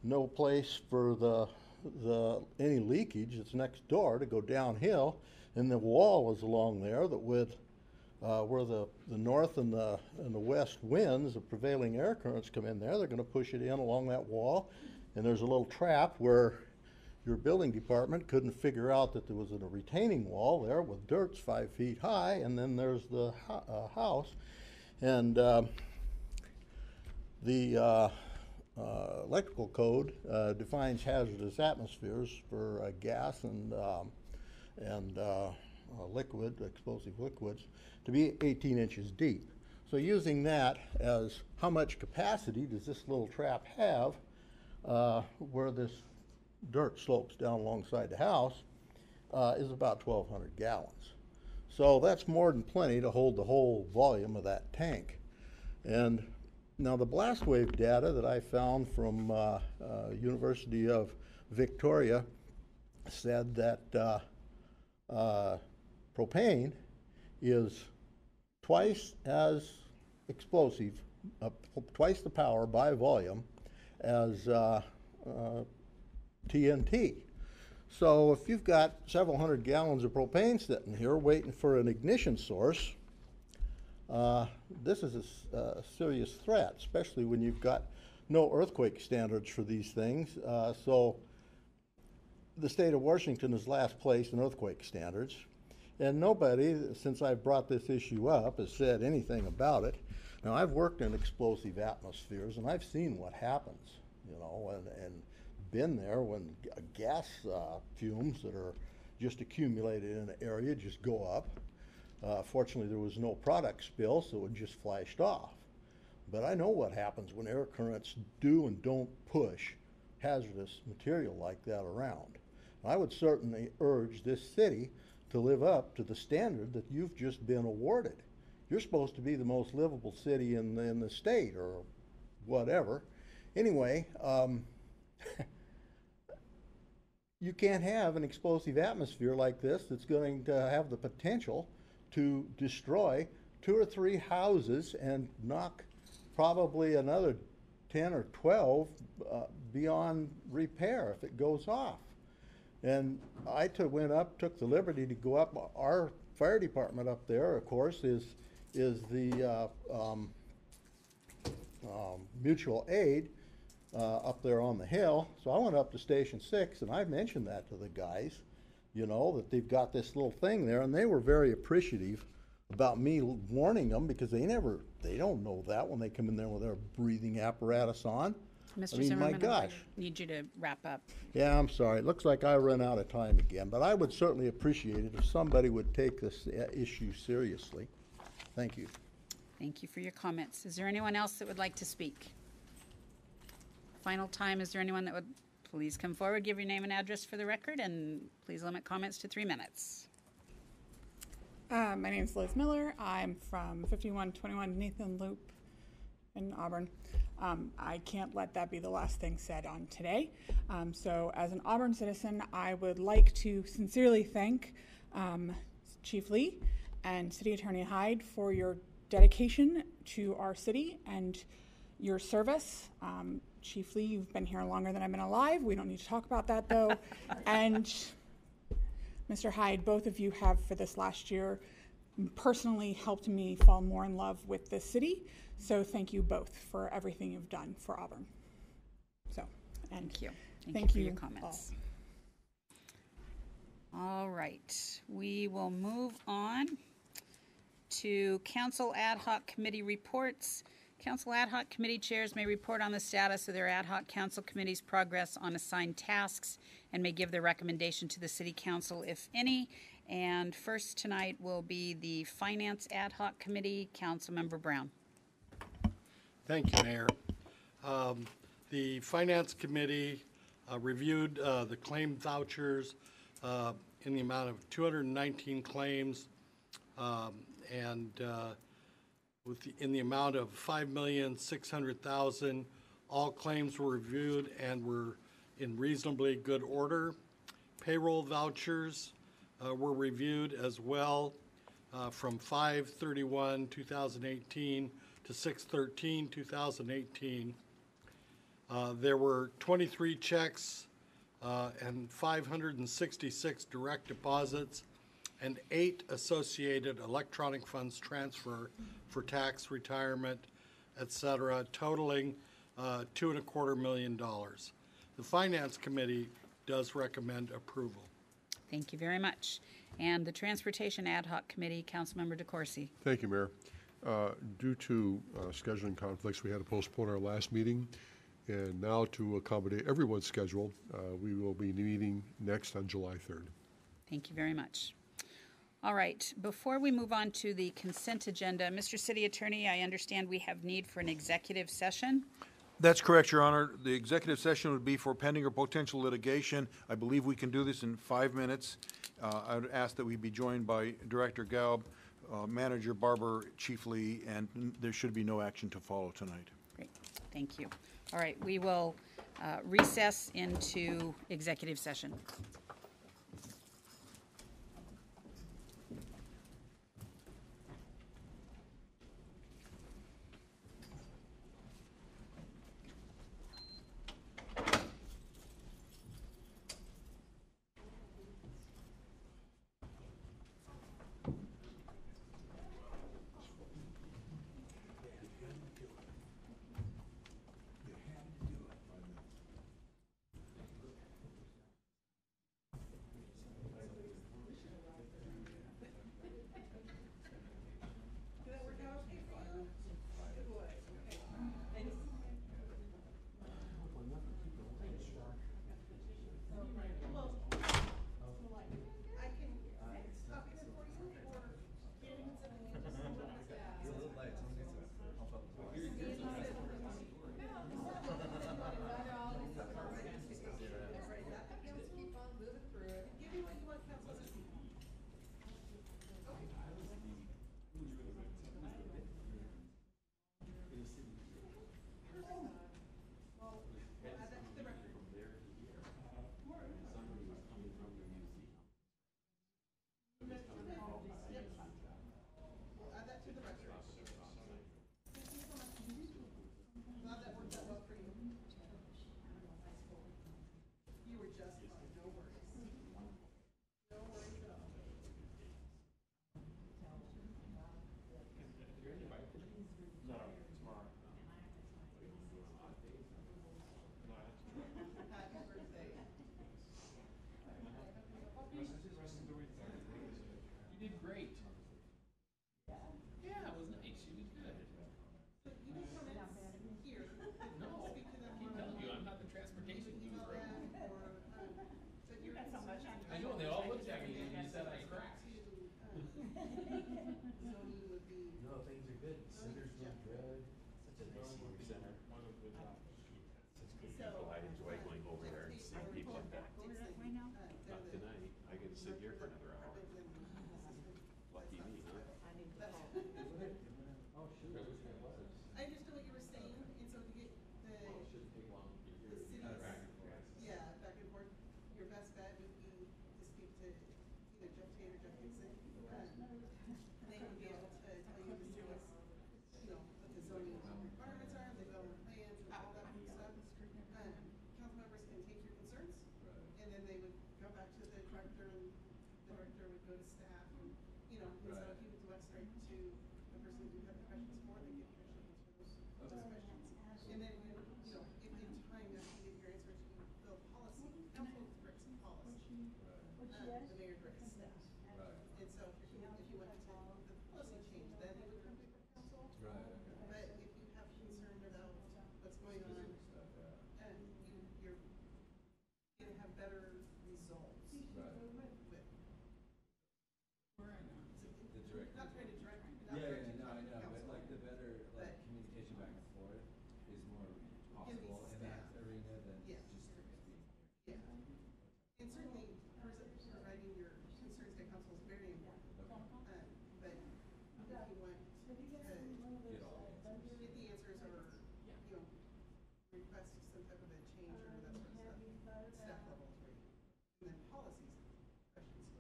no place for any leakage. It's next door to go downhill, and the wall is along there that would where the north and the west winds, the prevailing air currents come in there, they're going to push it in along that wall. And there's a little trap where your building department couldn't figure out that there was a retaining wall there with dirt's 5 feet high, and then there's the house. And the electrical code defines hazardous atmospheres for gas and explosive liquids, to be 18 inches deep. So using that as how much capacity does this little trap have where this dirt slopes down alongside the house is about 1,200 gallons. So that's more than plenty to hold the whole volume of that tank. And now the blast wave data that I found from University of Victoria said that propane is twice as explosive, twice the power by volume as TNT. So if you've got several hundred gallons of propane sitting here waiting for an ignition source, this is a serious threat, especially when you've got no earthquake standards for these things. So the state of Washington is last place in earthquake standards. And nobody, since I've brought this issue up, has said anything about it. Now, I've worked in explosive atmospheres, and I've seen what happens, and been there when gas fumes that are just accumulated in an area just go up. Fortunately, there was no product spill, so it just flashed off. But I know what happens when air currents do and don't push hazardous material like that around. I would certainly urge this city to live up to the standard that you've just been awarded. You're supposed to be the most livable city in the state, or whatever. Anyway, you can't have an explosive atmosphere like this that's going to have the potential to destroy 2 or 3 houses and knock probably another 10 or 12 beyond repair if it goes off. And I took the liberty to go up. Our fire department up there, of course, is the mutual aid up there on the hill. So I went up to Station 6, and I mentioned that to the guys, you know, that they've got this little thing there, and they were very appreciative about me warning them, because they don't know that when they come in there with their breathing apparatus on. Mr. I mean, my Zimmerman, gosh. I need you to wrap up. Yeah, I'm sorry. It looks like I ran out of time again, but I would certainly appreciate it if somebody would take this issue seriously. Thank you. Thank you for your comments. Is there anyone else that would like to speak? Final time, is there anyone that would please come forward, give your name and address for the record, and please limit comments to 3 minutes. My name is Liz Miller. I'm from 5121 Nathan Loop in Auburn. I can't let that be the last thing said on today. So as an Auburn citizen, I would like to sincerely thank Chief Lee and City Attorney Hyde for your dedication to our city and your service. Chief Lee, you've been here longer than I've been alive. We don't need to talk about that, though. And Mr. Hyde, both of you have, for this last year, personally helped me fall more in love with this city. So thank you both for everything you've done for Auburn. So, and thank you. Thank you you for your comments. All right, we will move on to Council Ad Hoc Committee reports. Council Ad Hoc Committee chairs may report on the status of their ad hoc council committee's progress on assigned tasks and may give their recommendation to the City Council, if any. And first tonight will be the Finance Ad Hoc Committee. Councilmember Brown. Thank you, Mayor. The Finance Committee reviewed the claim vouchers in the amount of 219 claims in the amount of $5,600,000. All claims were reviewed and were in reasonably good order. Payroll vouchers were reviewed as well from 5/31/2018 to 6/13/2018. There were 23 checks and 566 direct deposits and 8 associated electronic funds transfer for tax, retirement, etc., totaling $2.25 million. The Finance Committee does recommend approval. Thank you very much. And the Transportation Ad Hoc Committee, Councilmember DeCoursey. Thank you, Mayor. Due to scheduling conflicts, we had to postpone our last meeting. And now, to accommodate everyone's schedule, we will be meeting next on July 3rd. Thank you very much. All right, before we move on to the consent agenda, Mr. City Attorney, I understand we have need for an executive session. That's correct, Your Honor. The executive session would be for pending or potential litigation. I believe we can do this in 5 minutes. I would ask that we be joined by Director Gaub, Manager Barber, Chief Lee, and there should be no action to follow tonight. Great, thank you. All right, we will recess into executive session. questions for the gift questions for those questions. And then, you know, if in time after you give your answers, you fill policy, council directs policy. The mayor directs staff. And so if you want to the policy change, then it would come before council. But if you have concern about what's going on, you're gonna have better results. Not trying to direct. I know, but like the better communication back and forth is more possible in that arena than just being here. And certainly, providing your concerns to council is very important. But if you want to get the answers or, you know, request some type of a change or that sort of stuff, staff level is great. And then policies, questions. You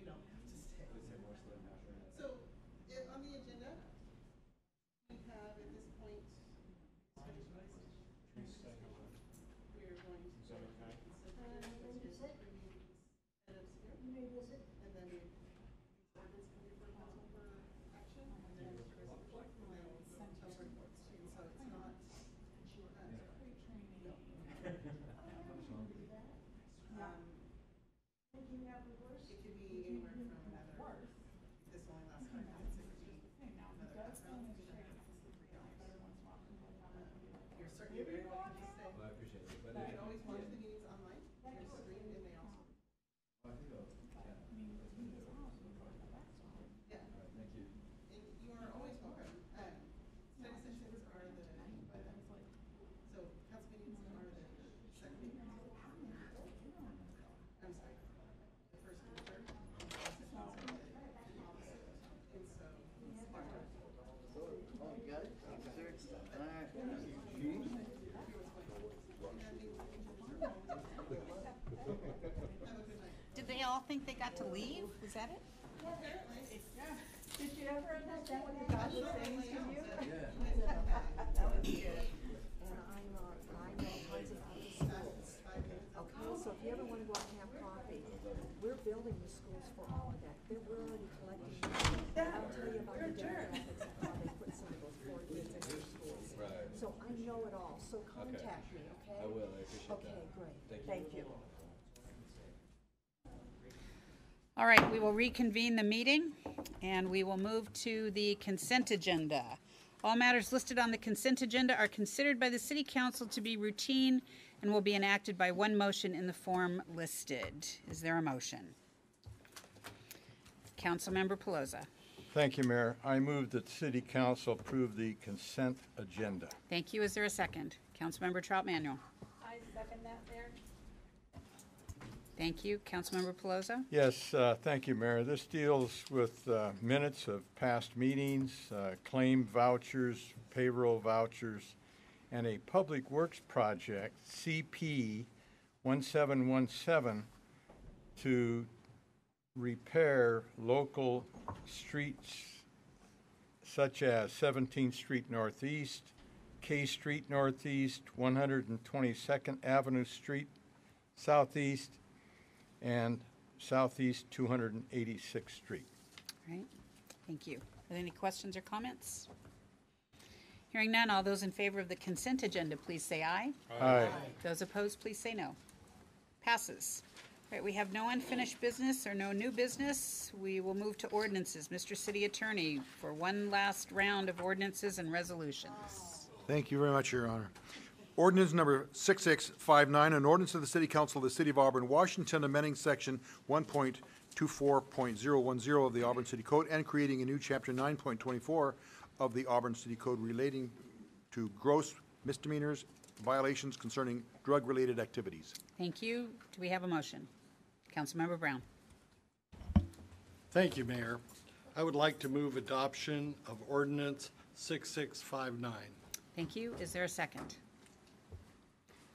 don't have to stay. So, on the agenda, we have at this point, we are going to. You may visit. And then ordinance can be for council for action, and then resolution, and then some reports too. So it's not. It could be anywhere from another. This only lasts 5 minutes. It could be another half hour. You're certainly very welcome to stay. Well, I appreciate it. But you can always watch the meetings online. They're streamed and they also. I think I'll, yeah. Yeah. All right, thank you. And you are always welcome. Study sessions are the, so council meetings are the second meeting. I'm sorry. The first and third. Sessions are the opposite. And so. Oh, you got it? All right. Did they all think they got to leave? Was that it? Did you ever understand what the God was saying to you? That was good. And I know tons of other schools. Okay, so if you ever want to go out and have coffee, we're building the schools for all of that. We're already collecting. I'll tell you about the demographics and how they put some of those poor kids in their schools. Right. So I know it all. So contact me, okay? I will. I appreciate that. Okay, great. Thank you. All right, we will reconvene the meeting, and we will move to the consent agenda. All matters listed on the consent agenda are considered by the City Council to be routine and will be enacted by one motion in the form listed. Is there a motion? Councilmember Pelosa. Thank you, Mayor. I move that City Council approve the consent agenda. Thank you. Is there a second? Councilmember Trout Manuel. I second that, Mayor. Thank you. Councilmember Pelosa. Yes, thank you, Mayor. This deals with minutes of past meetings, claim vouchers, payroll vouchers, and a public works project, CP 1717, to repair local streets such as 17th Street Northeast, K Street Northeast, 122nd Avenue Street Southeast, and Southeast 286th Street. All right. Thank you. Are there any questions or comments? Hearing none, all those in favor of the consent agenda, please say aye. Aye. Those opposed, please say no. Passes. All right, we have no unfinished business or no new business. We will move to ordinances. Mr. City Attorney, for one last round of ordinances and resolutions. Thank you very much, Your Honor. Ordinance number 6659, an ordinance of the City Council of the City of Auburn, Washington, amending section 1.24.010 of the Auburn City Code and creating a new chapter 9.24 of the Auburn City Code relating to gross misdemeanors, violations concerning drug-related activities. Thank you. Do we have a motion? Councilmember Brown. Thank you, Mayor. I would like to move adoption of ordinance 6659. Thank you. Is there a second?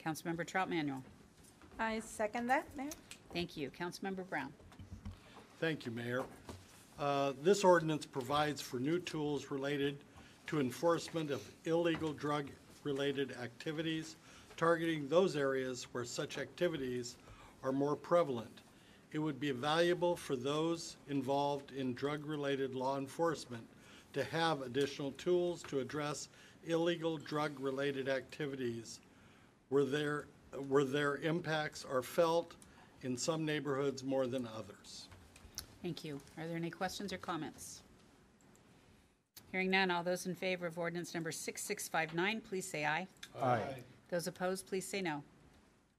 Councilmember Trout Manuel. I second that, Mayor. Thank you. Councilmember Brown. Thank you, Mayor. This ordinance provides for new tools related to enforcement of illegal drug-related activities, targeting those areas where such activities are more prevalent, it would be valuable for those involved in drug-related law enforcement to have additional tools to address illegal drug-related activities where their impacts are felt in some neighborhoods more than others. Thank you. Are there any questions or comments? Hearing none, all those in favor of ordinance number 6659, please say aye. Aye. Those opposed, please say no.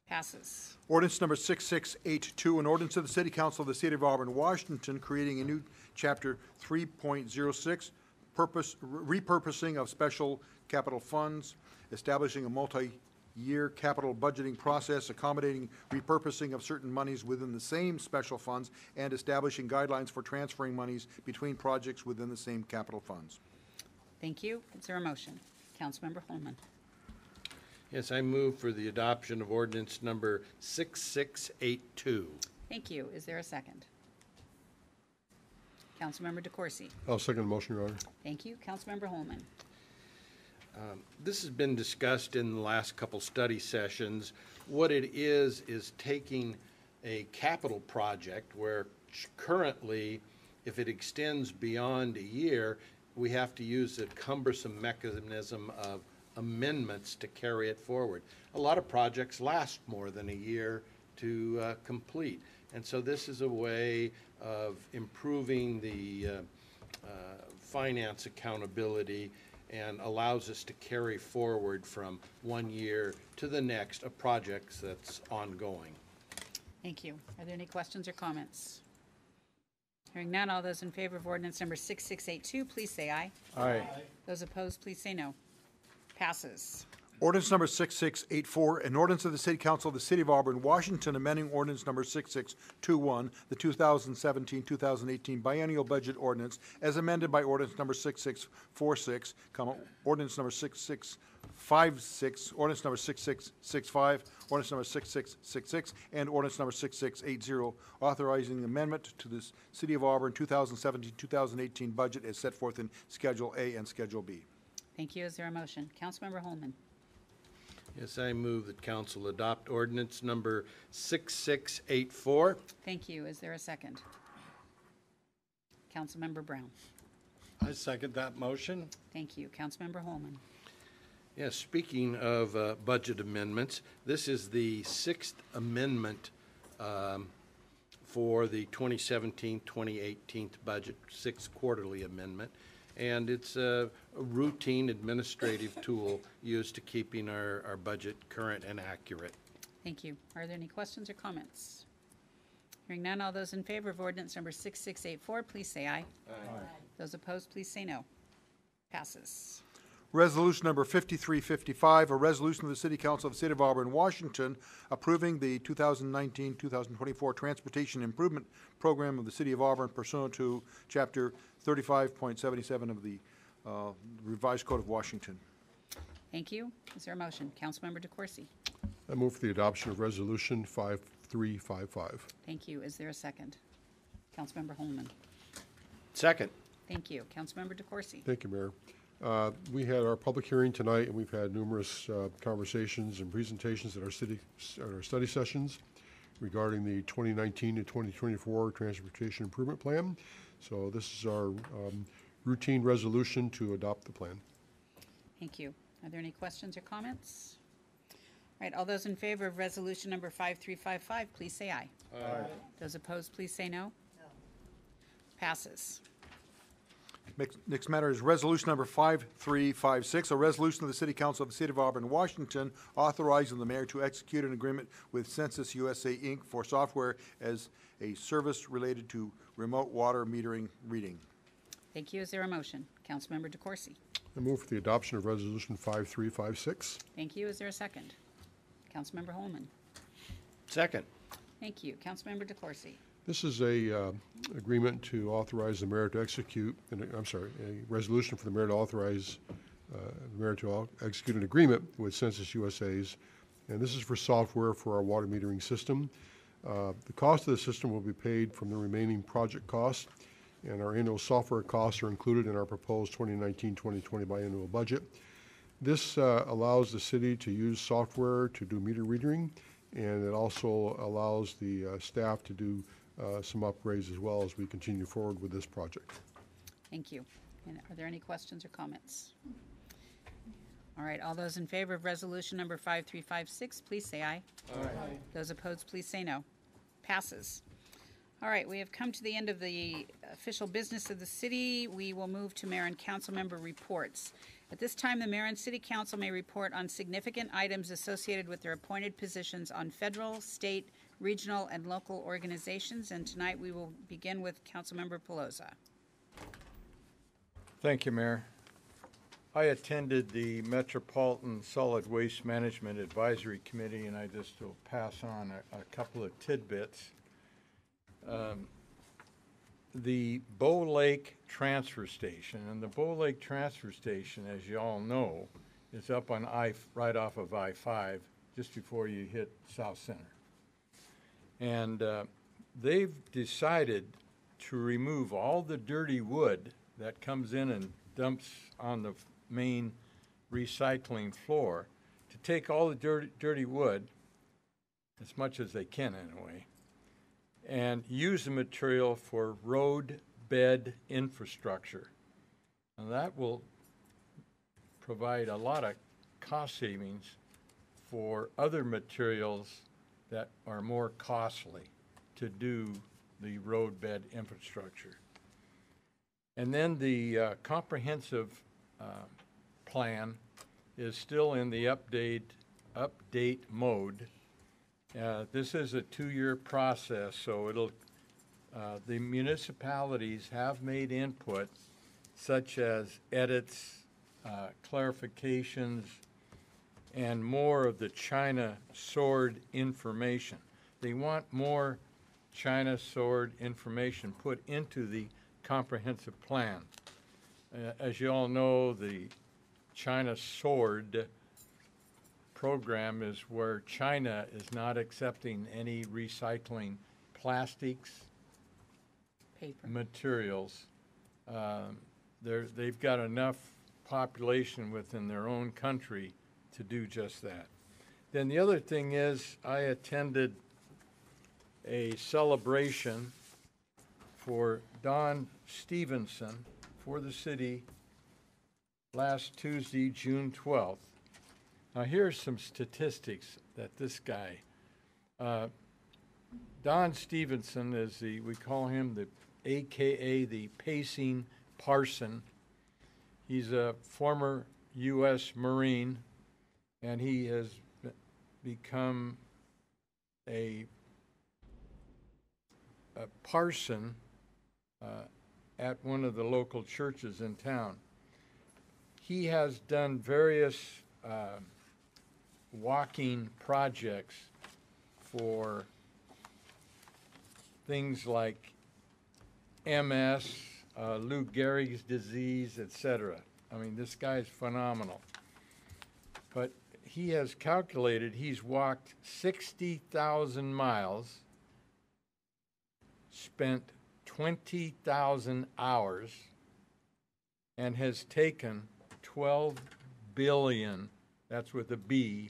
Passes. Ordinance number 6682, an ordinance of the City Council of the City of Auburn, Washington, creating a new chapter 3.06, repurposing of special capital funds, establishing a multi-year capital budgeting process, accommodating repurposing of certain monies within the same special funds, and establishing guidelines for transferring monies between projects within the same capital funds. Thank you. Is there a motion? Councilmember Holman. Yes, I move for the adoption of ordinance number 6682. Thank you. Is there a second? Councilmember DeCoursey. I'll second the motion, Your Honor. Thank you. Councilmember Holman. This has been discussed in the last couple study sessions. What it is taking a capital project where currently, if it extends beyond a year, we have to use a cumbersome mechanism of amendments to carry it forward. A lot of projects last more than a year to complete. And so this is a way of improving the finance accountability and allows us to carry forward from one year to the next a project that's ongoing. Thank you. Are there any questions or comments? Hearing none, all those in favor of ordinance number 6682, please say aye. Aye. Those opposed, please say no. Passes. Ordinance number 6684, an ordinance of the City Council of the City of Auburn, Washington, amending ordinance number 6621, the 2017-2018 biennial budget ordinance, as amended by ordinance number 6646, ordinance number 6656, ordinance number 6665, ordinance number 6666, and ordinance number 6680, authorizing the amendment to the City of Auburn 2017-2018 budget as set forth in Schedule A and Schedule B. Thank you. Is there a motion? Councilmember Holman. Yes, I move that council adopt ordinance number 6684. Thank you. Is there a second? Councilmember Brown. I second that motion. Thank you. Councilmember Holman. Yes, speaking of budget amendments, this is the sixth amendment for the 2017-2018 budget, sixth quarterly amendment. And it's a routine administrative tool used to keeping our budget current and accurate. Thank you. Are there any questions or comments? Hearing none, all those in favor of ordinance number 6684, please say aye. Aye. Those opposed, please say no. Passes. Resolution number 5355, a resolution of the City Council of the City of Auburn, Washington, approving the 2019-2024 Transportation Improvement Program of the City of Auburn pursuant to Chapter 35.77 of the Revised Code of Washington. Thank you. Is there a motion? Councilmember DeCoursey. I move for the adoption of Resolution 5355. Thank you. Is there a second? Councilmember Holman. Second. Thank you. Councilmember DeCoursey. Thank you, Mayor. We had our public hearing tonight, and we've had numerous conversations and presentations at our study sessions regarding the 2019 to 2024 Transportation Improvement Plan. So this is our routine resolution to adopt the plan. Thank you. Are there any questions or comments? All right, all those in favor of resolution number 5355, please say aye. Aye. Those opposed, please say no. No. Passes. Next matter is resolution number 5356, a resolution of the City Council of the City of Auburn, Washington, authorizing the mayor to execute an agreement with Census USA, Inc. for software as a service related to remote water metering reading. Thank you. Is there a motion? Councilmember DeCoursey. I move for the adoption of Resolution 5356. Thank you. Is there a second? Councilmember Holman. Second. Thank you. Councilmember DeCoursey. This is a agreement to authorize the mayor to execute, a resolution for the mayor to authorize the mayor to execute an agreement with Census USA's, and this is for software for our water metering system. The cost of the system will be paid from the remaining project costs, and our annual software costs are included in our proposed 2019-2020 biannual budget. This allows the city to use software to do meter reading, and it also allows the staff to do some upgrades as well as we continue forward with this project. Thank you. And are there any questions or comments? All right, all those in favor of resolution number 5356, please say aye. Aye. Those opposed, please say no. Passes. All right, we have come to the end of the official business of the city. We will move to mayor and council member reports. At this time, the mayor and city council may report on significant items associated with their appointed positions on federal, state, regional, and local organizations. And tonight we will begin with Councilmember Pelosa. Thank you, Mayor. I attended the Metropolitan Solid Waste Management Advisory Committee, and I just will pass on a couple of tidbits. The Bow Lake Transfer Station, and the Bow Lake Transfer Station, as you all know, is up on right off of I-5, just before you hit South Center. And they've decided to remove all the dirty wood that comes in and dumps on the main recycling floor, to take all the dirty wood, as much as they can anyway, and use the material for road bed infrastructure. And that will provide a lot of cost savings for other materials that are more costly to do the road bed infrastructure. And then the comprehensive plan is still in the update mode. This is a 2-year process, so it'll the municipalities have made input, such as edits, clarifications, and more of the China sword information. They want more China sword information put into the comprehensive plan. As you all know, the China sword program is where China is not accepting any recycling plastics, paper materials. They've got enough population within their own country to do just that. Then the other thing is, I attended a celebration for Don Stevenson for the city last Tuesday, June 12th. Now here's some statistics that this guy, Don Stevenson is we call him the AKA the pacing parson. He's a former U.S. Marine, and he has become a parson at one of the local churches in town. He has done various walking projects for things like MS, Lou Gehrig's disease, etc. I mean, this guy's phenomenal. But he has calculated he's walked 60,000 miles, spent 20,000 hours, and has taken 12 billion, that's with a B,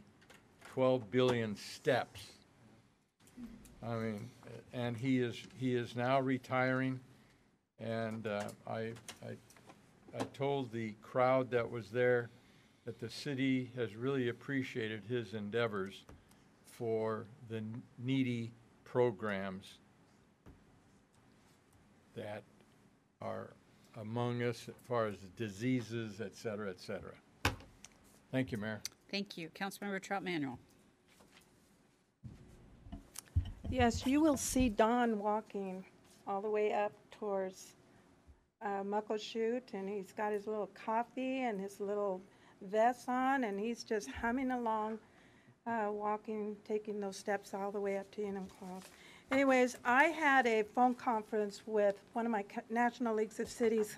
12 billion steps. I mean, and he is now retiring, and I told the crowd that was there that the city has really appreciated his endeavors for the needy programs that are among us as far as diseases, et cetera, et cetera. Thank you, Mayor. Thank you. Councilmember Trout Manuel. Yes, you will see Don walking all the way up towards Muckleshoot, and he's got his little coffee and his little vest on, and he's just humming along, walking, taking those steps all the way up to Enumclaw. Anyways, I had a phone conference with one of my National Leagues of Cities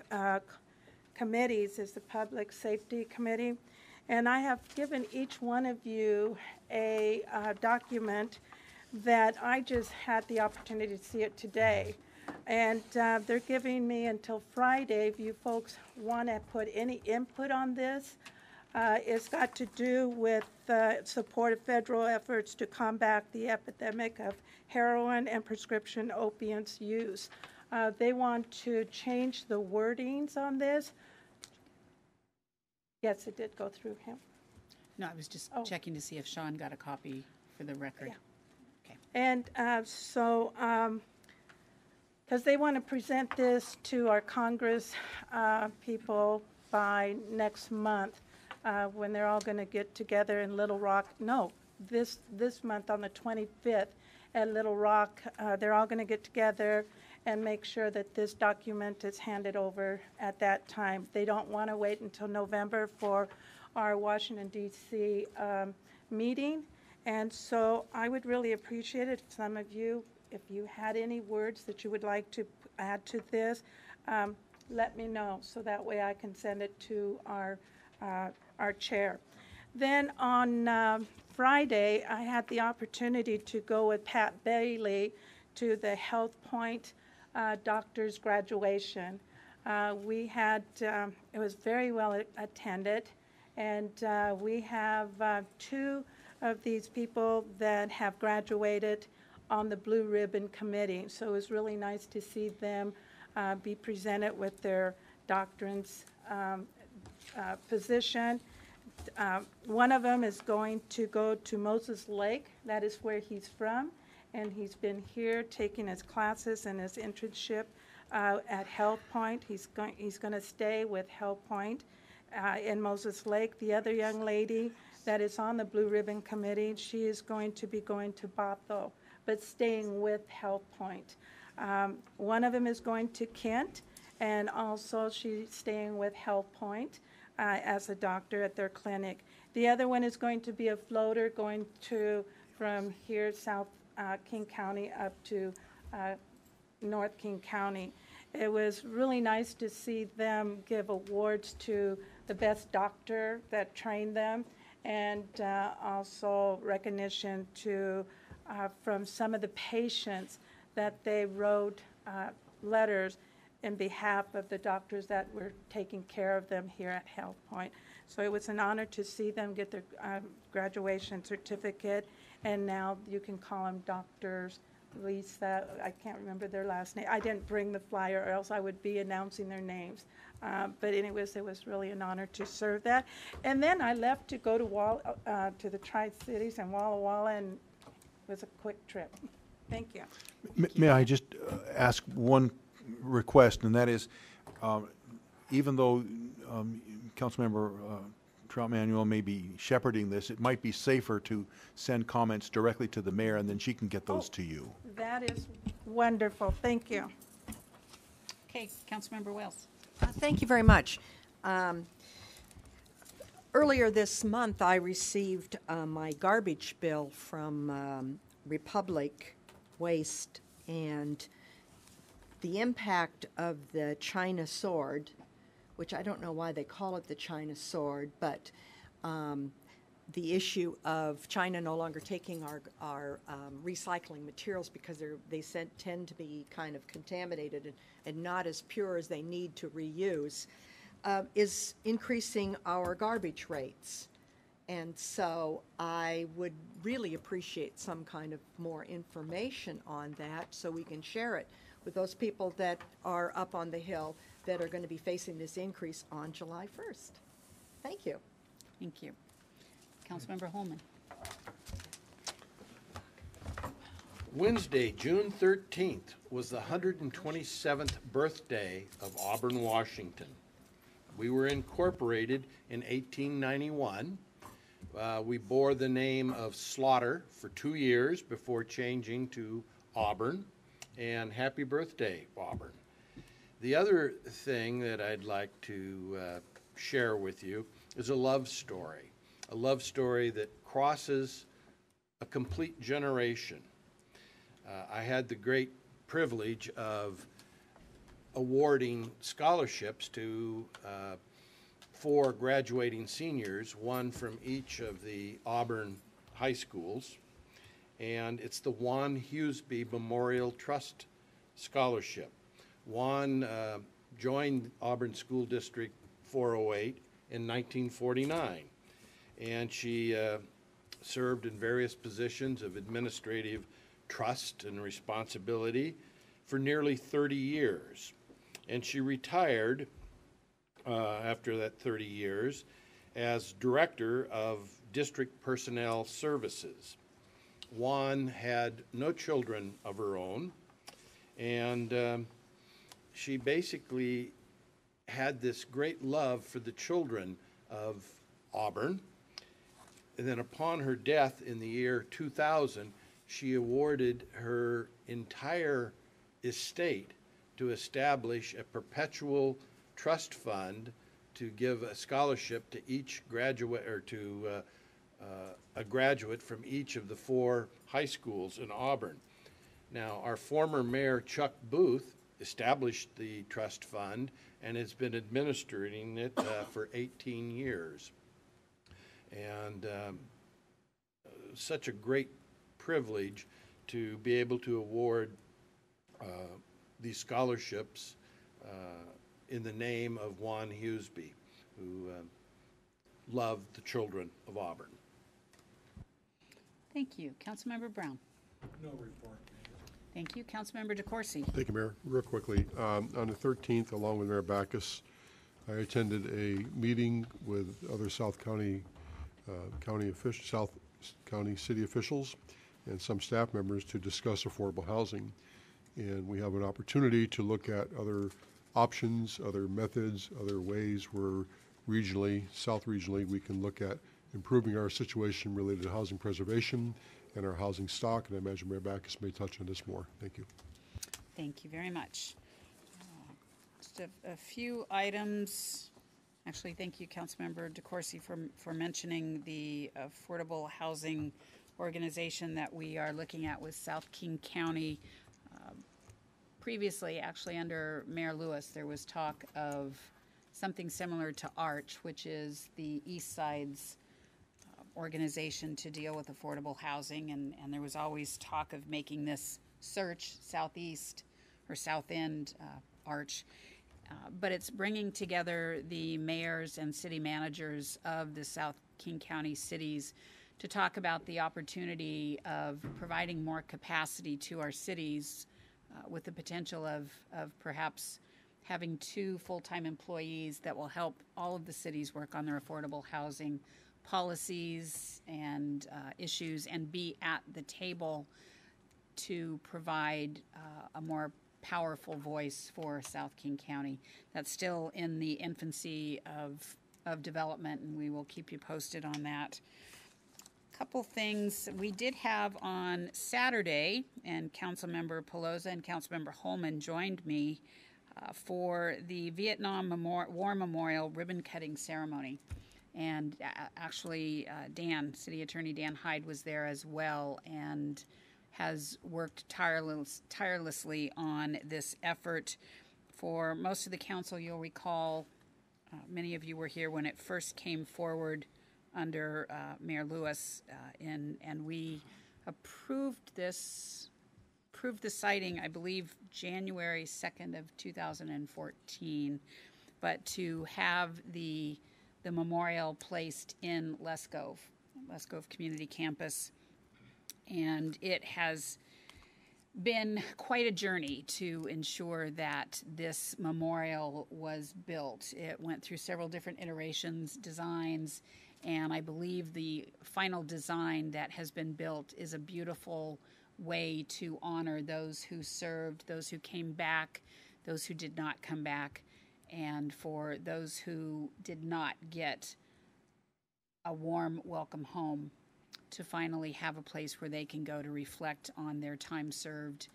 committees, is the Public Safety Committee, and I have given each one of you a document that I just had the opportunity to see it today. And they're giving me until Friday, if you folks want to put any input on this. It's got to do with support of federal efforts to combat the epidemic of heroin and prescription opiates use. They want to change the wordings on this. Yes, it did go through him. No, I was just checking to see if Sean got a copy for the record. Yeah. And because they want to present this to our Congress people by next month, when they're all going to get together in Little Rock. No, this month on the 25th at Little Rock, they're all going to get together and make sure that this document is handed over at that time. They don't want to wait until November for our Washington, D.C. Meeting. And so I would really appreciate it if some of you, if you had any words that you would like to add to this, let me know so that way I can send it to our chair. Then on Friday, I had the opportunity to go with Pat Bailey to the Health Point doctor's graduation. We had, it was very well attended, and we have two of these people that have graduated on the Blue Ribbon Committee. So it was really nice to see them be presented with their doctorate's position. One of them is going to go to Moses Lake. That is where he's from, and he's been here taking his classes and his internship at Health Point. He's going to stay with Health Point in Moses Lake. The other young lady that is on the Blue Ribbon Committee, she is going to be going to Bothell, but staying with Health Point. One of them is going to Kent, and also she's staying with Health Point as a doctor at their clinic. The other one is going to be a floater going to from here, South King County, up to North King County. It was really nice to see them give awards to the best doctor that trained them, and also recognition to from some of the patients that they wrote letters in behalf of the doctors that were taking care of them here at Health Point. So it was an honor to see them get their graduation certificate, and now you can call them doctors. Lisa, I can't remember their last name. I didn't bring the flyer, or else I would be announcing their names. But anyways, it was really an honor to serve that. And then I left to go to the Tri-Cities and Walla Walla, and it was a quick trip. Thank you. May I just ask one request, and that is, even though Councilmember Trout-Manuel may be shepherding this, it might be safer to send comments directly to the mayor, and then she can get those to you. That is wonderful. Thank you. Okay, Councilmember Wells. Thank you very much. Earlier this month, I received my garbage bill from Republic Waste, and the impact of the China sword, which I don't know why they call it the China sword, but the issue of China no longer taking our recycling materials because they tend to be kind of contaminated and not as pure as they need to reuse, is increasing our garbage rates. And so I would really appreciate some kind of more information on that so we can share it with those people that are up on the Hill that are going to be facing this increase on July 1st. Thank you. Thank you. Councilmember Holman. Wednesday, June 13th, was the 127th birthday of Auburn, Washington. We were incorporated in 1891. We bore the name of Slaughter for 2 years before changing to Auburn, and happy birthday, Auburn. The other thing that I'd like to share with you is a love story that crosses a complete generation. I had the great privilege of awarding scholarships to 4 graduating seniors, one from each of the Auburn high schools, and it's the Juan Hughesby Memorial Trust Scholarship. Juan joined Auburn School District 408 in 1949. And she served in various positions of administrative trust and responsibility for nearly 30 years. And she retired after that 30 years as Director of District Personnel Services. Juan had no children of her own, and she basically had this great love for the children of Auburn. And then upon her death in the year 2000, she awarded her entire estate to establish a perpetual trust fund to give a scholarship to each graduate, or to a graduate from each of the 4 high schools in Auburn. Now, our former mayor, Chuck Booth, established the trust fund and has been administering it for 18 years. And such a great privilege to be able to award these scholarships in the name of Juan Hughesby, who loved the children of Auburn. Thank you. Councilmember Brown. No report. Thank you. Councilmember DeCoursey. Thank you, Mayor. Real quickly, on the 13th, along with Mayor Backus, I attended a meeting with other South County city officials and some staff members to discuss affordable housing. And we have an opportunity to look at other options, other methods, other ways where regionally, south regionally, we can look at improving our situation related to housing preservation and our housing stock. And I imagine Mayor Backus may touch on this more. Thank you. Thank you very much. Just a few items. Actually, thank you, Councilmember DeCoursey, for mentioning the affordable housing organization that we are looking at with South King County. Previously, actually under Mayor Lewis, there was talk of something similar to ARCH, which is the East Side's organization to deal with affordable housing, and there was always talk of making this search Southeast or South End ARCH. But it's bringing together the mayors and city managers of the South King County cities to talk about the opportunity of providing more capacity to our cities with the potential of perhaps having 2 full-time employees that will help all of the cities work on their affordable housing policies and issues, and be at the table to provide a more powerful voice for South King County. That's still in the infancy of development, and we will keep you posted on that. Couple things we did have on Saturday, and Councilmember Pelosa and Councilmember Holman joined me for the Vietnam War Memorial ribbon cutting ceremony. And actually, City Attorney Dan Hyde was there as well, and has worked tirelessly on this effort. For most of the council, you'll recall, many of you were here when it first came forward under Mayor Lewis, and we approved the siting, I believe, January 2nd of 2014. But to have the memorial placed in Les Cove Community Campus, and it has been quite a journey to ensure that this memorial was built. It went through several different iterations, designs, and I believe the final design that has been built is a beautiful way to honor those who served, those who came back, those who did not come back, and for those who did not get a warm welcome home, to finally have a place where they can go to reflect on their time served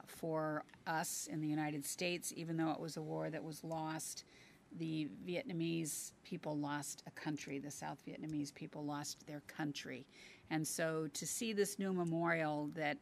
for us in the United States. Even though it was a war that was lost, the Vietnamese people lost a country. The South Vietnamese people lost their country. And so to see this new memorial that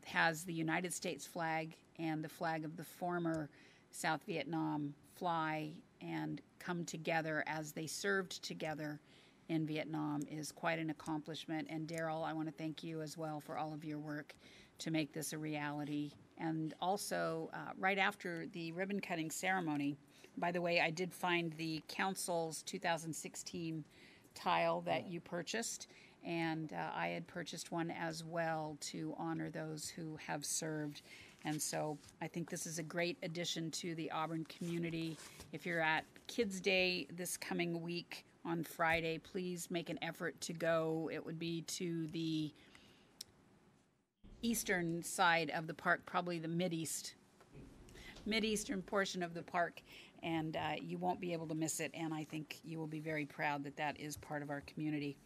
has the United States flag and the flag of the former South Vietnam fly and come together as they served together in Vietnam is quite an accomplishment. And Daryl, I want to thank you as well for all of your work to make this a reality. And also, right after the ribbon cutting ceremony, By the way, I did find the council's 2016 tile that you purchased, and I had purchased one as well to honor those who have served. And so I think this is a great addition to the Auburn community. If you're at Kids Day this coming week on Friday, please make an effort to go. It would be to the eastern side of the park, probably the mideastern portion of the park, and you won't be able to miss it, and I think you will be very proud that that is part of our community.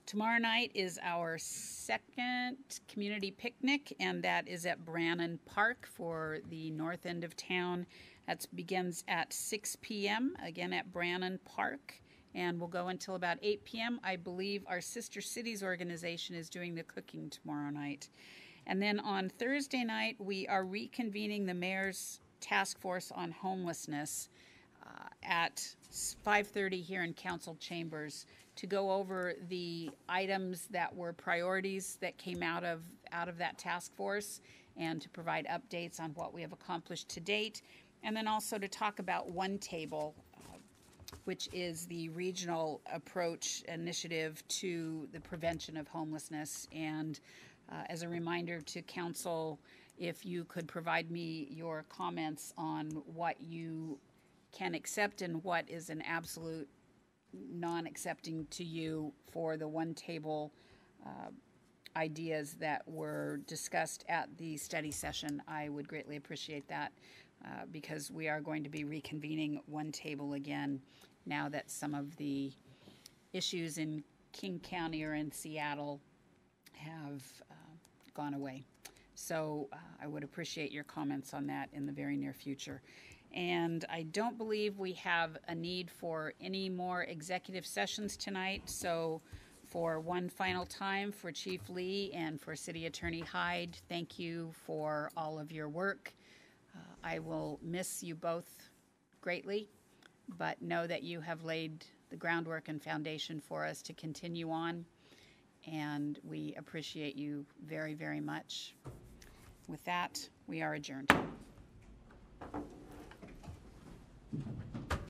Tomorrow night is our second community picnic, and that is at Brannan Park for the north end of town. That begins at 6 p.m., again at Brannan Park, and will go until about 8 p.m. I believe our Sister Cities organization is doing the cooking tomorrow night. And then on Thursday night, we are reconvening the Mayor's Task Force on Homelessness at 5:30 here in Council Chambers to go over the items that were priorities that came out of that task force and to provide updates on what we have accomplished to date. And then also to talk about One Table, which is the regional approach initiative to the prevention of homelessness. And as a reminder to council, if you could provide me your comments on what you can accept and what is an absolute non-accepting to you for the One Table ideas that were discussed at the study session, I would greatly appreciate that because we are going to be reconvening One Table again now that some of the issues in King County or in Seattle have gone away. So I would appreciate your comments on that in the very near future. And I don't believe we have a need for any more executive sessions tonight. So for one final time, for Chief Lee and for City Attorney Hyde, thank you for all of your work. I will miss you both greatly, but know that you have laid the groundwork and foundation for us to continue on. And we appreciate you very, very much. With that, we are adjourned.